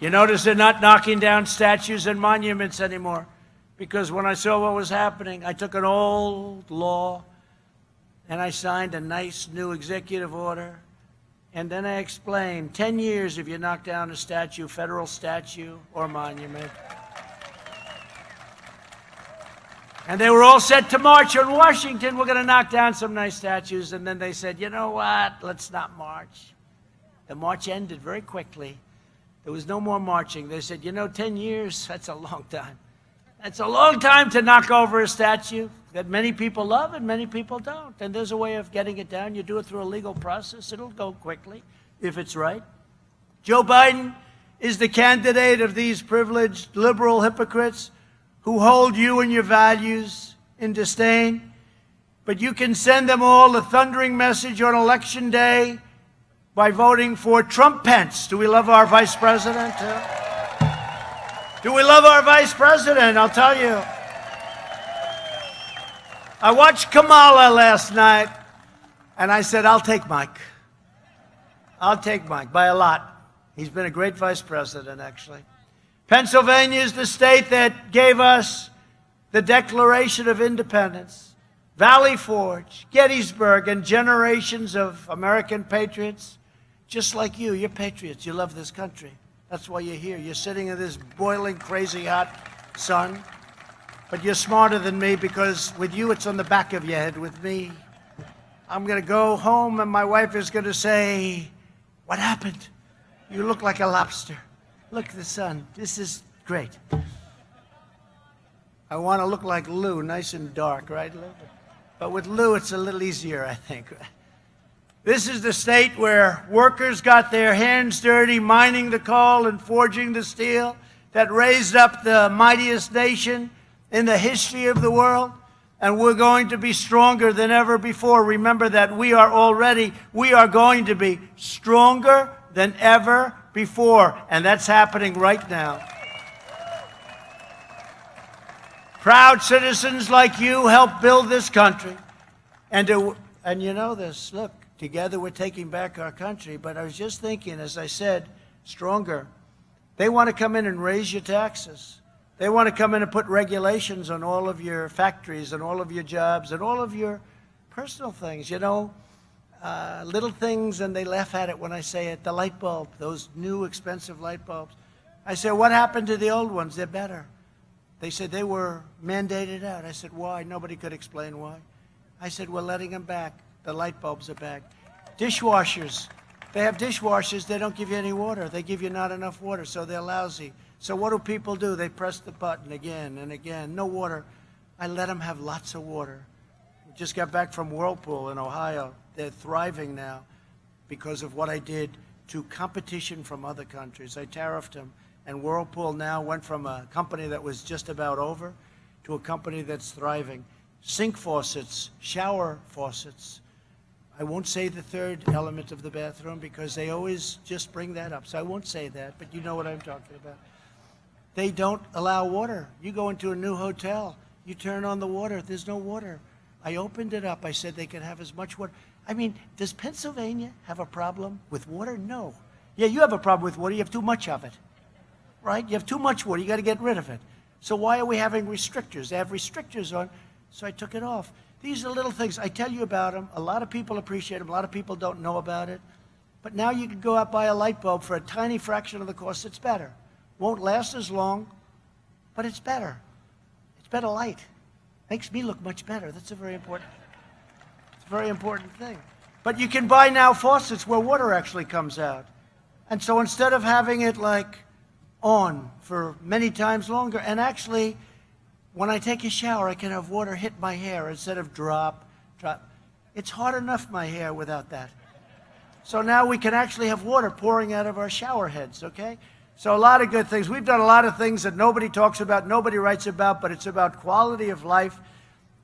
You notice they're not knocking down statues and monuments anymore. Because when I saw what was happening, I took an old law and I signed a nice new executive order. And then I explained, 10 years if you knock down a statue, federal statue or monument. And they were all set to march on Washington. We're going to knock down some nice statues. And then they said, you know what? Let's not march. The march ended very quickly. There was no more marching. They said, 10 years, that's a long time. It's a long time to knock over a statue that many people love and many people don't. And there's a way of getting it down. You do it through a legal process. It'll go quickly if it's right. Joe Biden is the candidate of these privileged liberal hypocrites who hold you and your values in disdain. But you can send them all a thundering message on Election Day by voting for Trump Pence. Do we love our vice president? Do we love our vice president? I'll tell you. I watched Kamala last night, and I said, I'll take Mike. I'll take Mike by a lot. He's been a great vice president, actually. Pennsylvania is the state that gave us the Declaration of Independence. Valley Forge, Gettysburg, and generations of American patriots, just like you. You're patriots. You love this country. That's why you're here. You're sitting in this boiling, crazy hot sun. But you're smarter than me because with you, it's on the back of your head. With me, I'm going to go home and my wife is going to say, what happened? You look like a lobster. Look at the sun. This is great. I want to look like Lou, nice and dark, right, Lou? But with Lou, it's a little easier, I think. This is the state where workers got their hands dirty mining the coal and forging the steel that raised up the mightiest nation in the history of the world. And we're going to be stronger than ever before. Remember that we are going to be stronger than ever before, and that's happening right now. Proud citizens like you help build this country. And you know this, look, together we're taking back our country. But I was just thinking, as I said, stronger. They want to come in and raise your taxes. They want to come in and put regulations on all of your factories and all of your jobs and all of your personal things, you know, little things, and they laugh at it when I say it. The light bulb, those new expensive light bulbs. I said, what happened to the old ones? They're better. They said they were mandated out. I said, why? Nobody could explain why. I said, we're letting them back. The light bulbs are back. Dishwashers. They have dishwashers. They don't give you any water. They give you not enough water, so they're lousy. So what do people do? They press the button again and again. No water. I let them have lots of water. We just got back from Whirlpool in Ohio. They're thriving now because of what I did to competition from other countries. I tariffed them. And Whirlpool now went from a company that was just about over to a company that's thriving. Sink faucets, shower faucets. I won't say the third element of the bathroom because they always just bring that up. So I won't say that, but you know what I'm talking about. They don't allow water. You go into a new hotel, you turn on the water, there's no water. I opened it up. I said they could have as much water. I mean, does Pennsylvania have a problem with water? No. Yeah, you have a problem with water. You have too much of it. Right? You have too much water. You got to get rid of it. So why are we having restrictors? They have restrictors on, so I took it off. These are little things. I tell you about them. A lot of people appreciate them. A lot of people don't know about it. But now you can go out buy a light bulb for a tiny fraction of the cost. It's better. Won't last as long, but it's better. It's better light. Makes me look much better. That's a very important thing. But you can buy now faucets where water actually comes out. And so instead of having it like on for many times longer, and actually when I take a shower I can have water hit my hair instead of drop. It's hard enough, my hair, without that. So now we can actually have water pouring out of our shower heads, okay? So a lot of good things. We've done a lot of things that nobody talks about, nobody writes about, but it's about quality of life,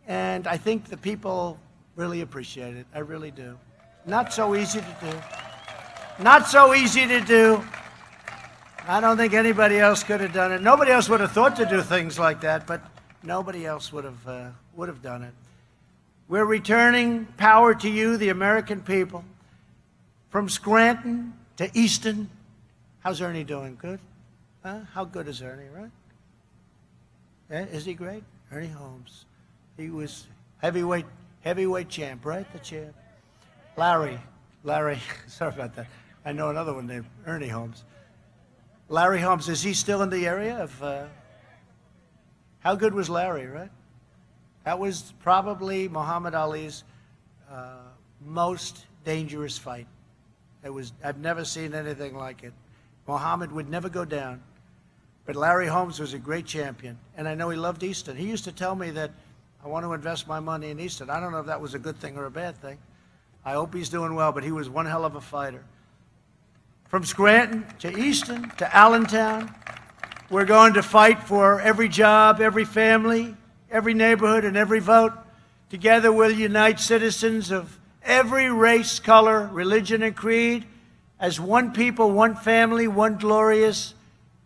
and I think the people really appreciate it. I really do. Not so easy to do. Not so easy to do. I don't think anybody else could have done it. Nobody else would have thought to do things like that, but nobody else would have done it. We're returning power to you, the American people, from Scranton to Easton. How's Ernie doing? Good? Huh? How good is Ernie, right? Yeah, is he great? Ernie Holmes. He was heavyweight champ, right? The champ. Larry, sorry about that. I know another one named Ernie Holmes. Larry Holmes, is he still in the area of, how good was Larry, right? That was probably Muhammad Ali's most dangerous fight. I've never seen anything like it. Muhammad would never go down, but Larry Holmes was a great champion, and I know he loved Easton. He used to tell me that I want to invest my money in Easton. I don't know if that was a good thing or a bad thing. I hope he's doing well, but he was one hell of a fighter. From Scranton to Easton to Allentown, we're going to fight for every job, every family, every neighborhood, and every vote. Together we'll unite citizens of every race, color, religion, and creed as one people, one family, one glorious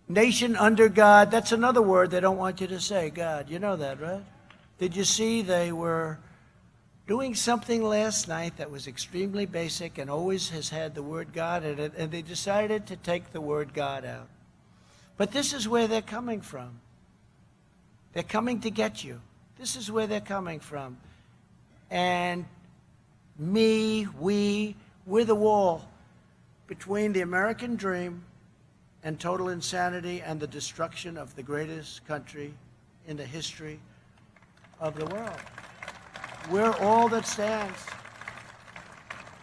nation under God. That's another word they don't want you to say, God. You know that, right? Did you see they were doing something last night that was extremely basic and always has had the word God in it, and they decided to take the word God out. But this is where they're coming from. They're coming to get you. This is where they're coming from. And we're the wall between the American dream and total insanity and the destruction of the greatest country in the history of the world. We're all that stands.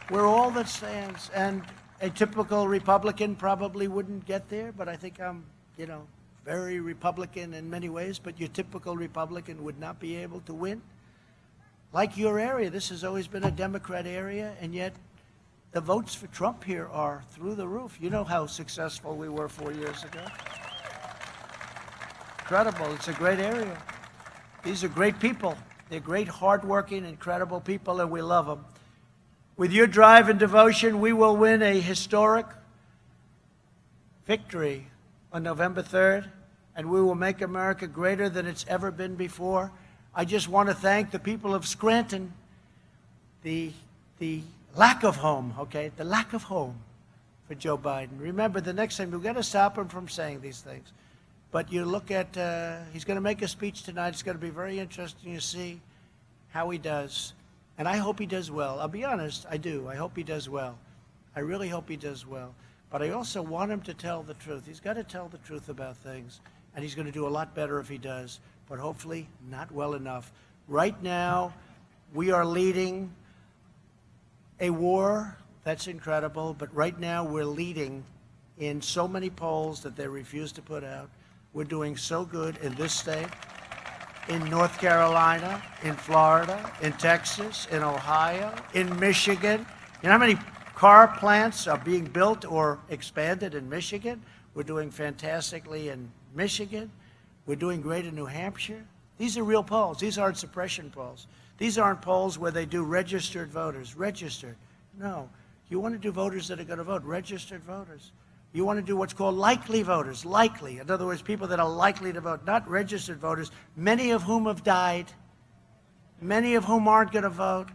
We're all that stands. And a typical Republican probably wouldn't get there, but I think I'm, very Republican in many ways, but your typical Republican would not be able to win. Like your area, this has always been a Democrat area, and yet the votes for Trump here are through the roof. You know how successful we were 4 years ago. Incredible. It's a great area. These are great people. They're great, hardworking, incredible people, and we love them. With your drive and devotion, we will win a historic victory on November 3rd, and we will make America greater than it's ever been before. I just want to thank the people of Scranton. The lack of home, okay, the lack of home for Joe Biden. Remember, the next time, we've got to stop him from saying these things. But you look at, he's going to make a speech tonight. It's going to be very interesting to see how he does. And I hope he does well. I'll be honest, I do. I hope he does well. I really hope he does well. But I also want him to tell the truth. He's got to tell the truth about things. And he's going to do a lot better if he does. But hopefully not well enough. Right now, we are leading a war that's incredible. But right now, we're leading in so many polls that they refuse to put out. We're doing so good in this state, in North Carolina, in Florida, in Texas, in Ohio, in Michigan. You know how many car plants are being built or expanded in Michigan? We're doing fantastically in Michigan. We're doing great in New Hampshire. These are real polls. These aren't suppression polls. These aren't polls where they do registered voters. Registered. No. You want to do voters that are going to vote. Registered voters. You want to do what's called likely voters, likely. In other words, people that are likely to vote, not registered voters, many of whom have died, many of whom aren't going to vote.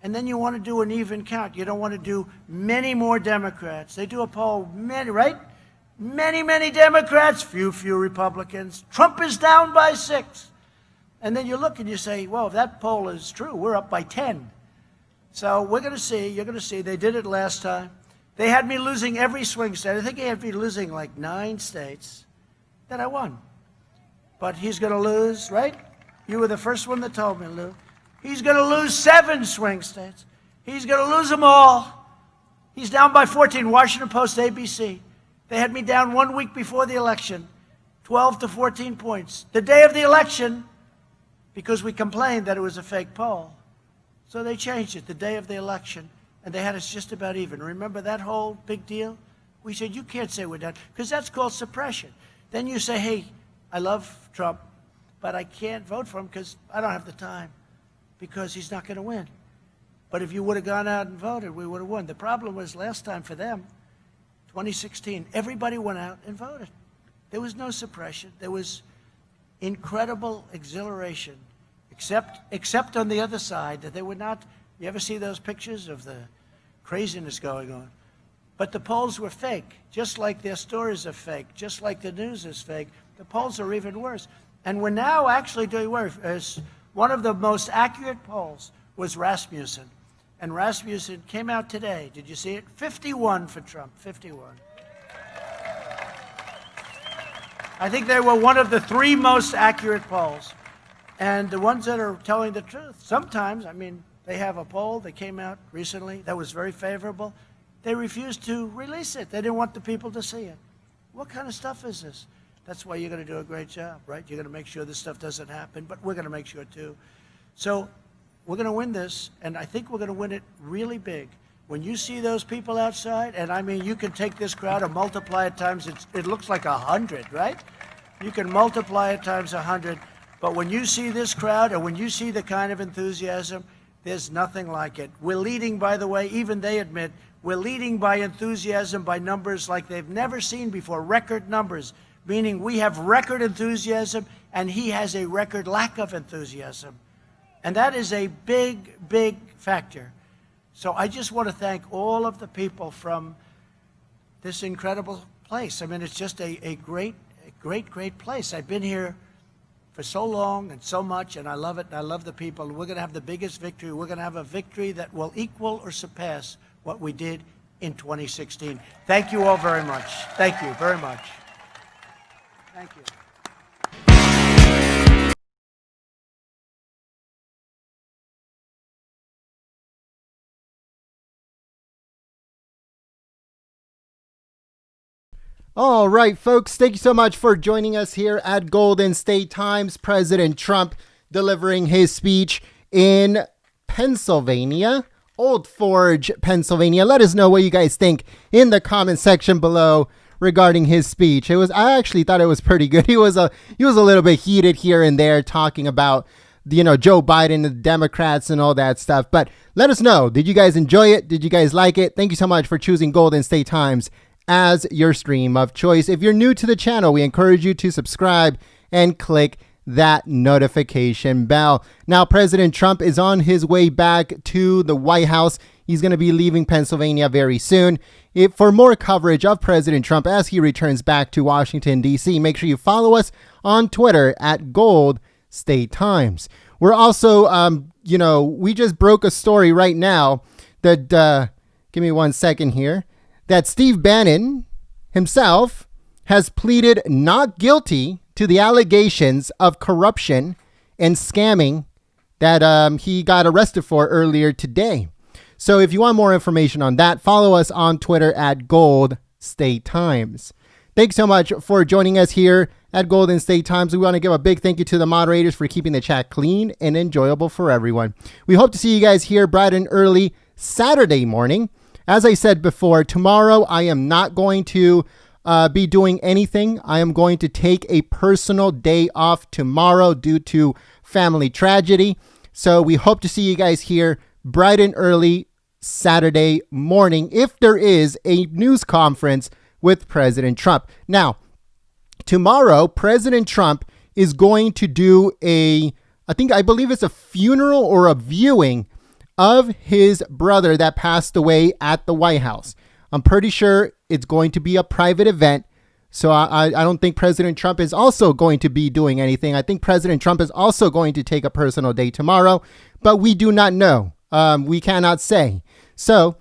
And then you want to do an even count. You don't want to do many more Democrats. They do a poll, many, right? Many Democrats, few Republicans. Trump is down by 6. And then you look and you say, well, if that poll is true, we're up by 10. So we're going to see, you're going to see. They did it last time. They had me losing every swing state. I think they had me losing like 9 states. Then I won. But he's going to lose, right? You were the first one that told me, Lou. He's going to lose 7 swing states. He's going to lose them all. He's down by 14. Washington Post, ABC. They had me down 1 week before the election, 12 to 14 points. The day of the election, because we complained that it was a fake poll. So they changed it, the day of the election. And they had us just about even. Remember that whole big deal? We said, you can't say we're done, because that's called suppression. Then you say, hey, I love Trump, but I can't vote for him because I don't have the time, because he's not going to win. But if you would have gone out and voted, we would have won. The problem was last time for them, 2016, everybody went out and voted. There was no suppression. There was incredible exhilaration, except on the other side, that they would not. You ever see those pictures of the craziness going on? But the polls were fake, just like their stories are fake, just like the news is fake. The polls are even worse. And we're now actually doing worse. One of the most accurate polls was Rasmussen. And Rasmussen came out today. Did you see it? 51 for Trump, 51. I think they were one of the 3 most accurate polls. And the ones that are telling the truth. Sometimes, I mean, they have a poll that came out recently that was very favorable. They refused to release it. They didn't want the people to see it. What kind of stuff is this? That's why you're going to do a great job, right? You're going to make sure this stuff doesn't happen, but we're going to make sure too. So we're going to win this, and I think we're going to win it really big. When you see those people outside, and I mean, you can take this crowd and multiply it times, it looks like 100, right? You can multiply it times 100, but when you see this crowd and when you see the kind of enthusiasm, there's nothing like it. We're leading, by the way, even they admit, we're leading by enthusiasm, by numbers like they've never seen before, record numbers, meaning we have record enthusiasm and he has a record lack of enthusiasm. And that is a big factor. So I just want to thank all of the people from this incredible place. I mean, it's just a great place. I've been here for so long and so much, and I love it, and I love the people. We're going to have the biggest victory. We're going to have a victory that will equal or surpass what we did in 2016. Thank you all very much. Thank you very much. Thank you. All right, folks, thank you so much for joining us here at Golden State Times. President Trump delivering his speech in Pennsylvania, Old Forge, Pennsylvania. Let us know what you guys think in the comment section below regarding his speech. I actually thought it was pretty good. He was a little bit heated here and there talking about, Joe Biden, the Democrats and all that stuff. But let us know. Did you guys enjoy it? Did you guys like it? Thank you so much for choosing Golden State Times as your stream of choice. If you're new to the channel, we encourage you to subscribe and click that notification bell. Now, President Trump is on his way back to the White House. He's going to be leaving Pennsylvania very soon. For more coverage of President Trump as he returns back to Washington, D.C., make sure you follow us on Twitter at Gold State Times. We're also, we just broke a story right now that, give me 1 second here, that Steve Bannon himself has pleaded not guilty to the allegations of corruption and scamming that he got arrested for earlier today. So if you want more information on that, follow us on Twitter at Gold State Times. Thanks so much for joining us here at Golden State Times. We want to give a big thank you to the moderators for keeping the chat clean and enjoyable for everyone. We hope to see you guys here bright and early Saturday morning. As I said before, tomorrow I am not going to be doing anything. I am going to take a personal day off tomorrow due to family tragedy. So we hope to see you guys here bright and early Saturday morning if there is a news conference with President Trump. Now, tomorrow, President Trump is going to do I believe it's a funeral or a viewing of his brother that passed away at the White House. I'm pretty sure it's going to be a private event. So I don't think President Trump is also going to be doing anything. I think President Trump is also going to take a personal day tomorrow, but we do not know. We cannot say. So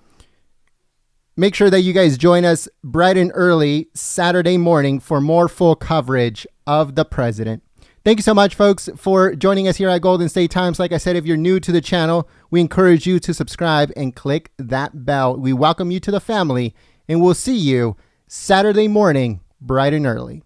make sure that you guys join us bright and early Saturday morning for more full coverage of the president. Thank you so much, folks, for joining us here at Golden State Times. Like I said, if you're new to the channel, we encourage you to subscribe and click that bell. We welcome you to the family, and we'll see you Saturday morning, bright and early.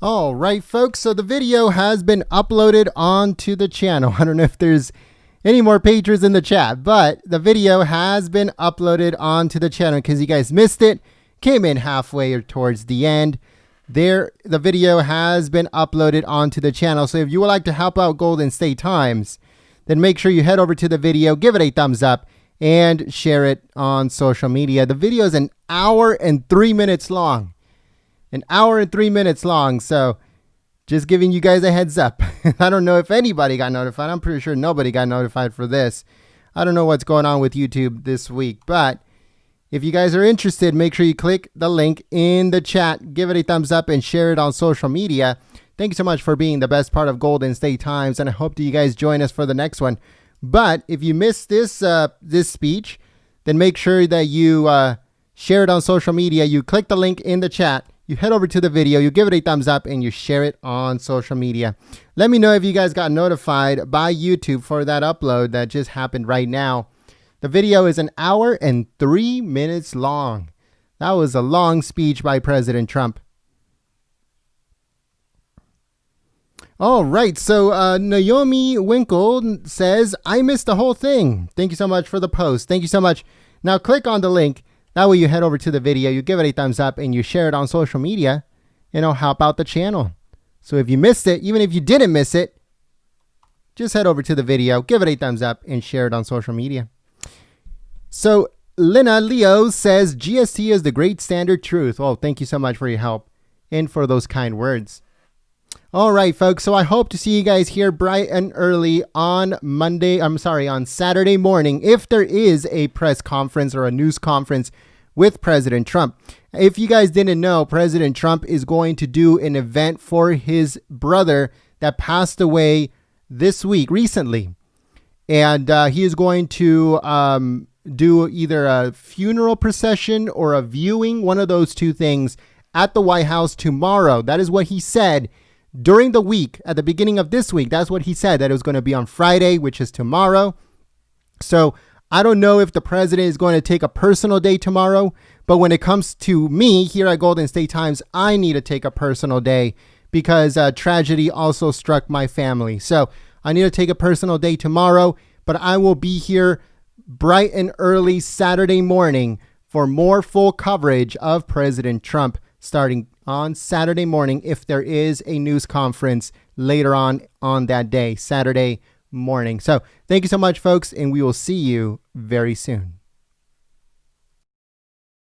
All right, folks. So the video has been uploaded onto the channel. I don't know if there's any more patrons in the chat, but the video has been uploaded onto the channel because you guys missed it. Came in halfway or towards the end. The video has been uploaded onto the channel. So if you would like to help out Golden State Times, then make sure you head over to the video, give it a thumbs up, and share it on social media. The video is an hour and 3 minutes long. An hour and 3 minutes long. So just giving you guys a heads up. I don't know if anybody got notified. I'm pretty sure nobody got notified for this. I don't know what's going on with YouTube this week. But if you guys are interested, make sure you click the link in the chat. Give it a thumbs up and share it on social media. Thank you so much for being the best part of Golden State Times. And I hope that you guys join us for the next one. But if you missed this speech, then make sure that you share it on social media. You click the link in the chat. You head over to the video, you give it a thumbs up, and you share it on social media. Let me know if you guys got notified by YouTube for that upload that just happened right now. The video is an hour and 3 minutes long. That was a long speech by President Trump. All right, so Naomi Winkle says, I missed the whole thing. Thank you so much for the post. Thank you so much. Now click on the link. That way you head over to the video, you give it a thumbs up, and you share it on social media, and it'll help out the channel. So if you missed it, even if you didn't miss it, just head over to the video, give it a thumbs up, and share it on social media. So Lina Leo says, GST is the great standard truth. Oh, thank you so much for your help and for those kind words. All right, folks. So I hope to see you guys here bright and early on on Saturday morning, if there is a press conference or a news conference with President Trump. If you guys didn't know, President Trump is going to do an event for his brother that passed away this week, recently. And he is going to do either a funeral procession or a viewing, one of those two things, at the White House tomorrow. That is what he said. During the week, at the beginning of this week, that's what he said, that it was going to be on Friday, which is tomorrow. So I don't know if the president is going to take a personal day tomorrow, but when it comes to me here at Golden State Times, I need to take a personal day because tragedy also struck my family. So I need to take a personal day tomorrow, but I will be here bright and early Saturday morning for more full coverage of President Trump starting on Saturday morning if there is a news conference later on that day, Saturday morning. So thank you so much, folks, and we will see you very soon.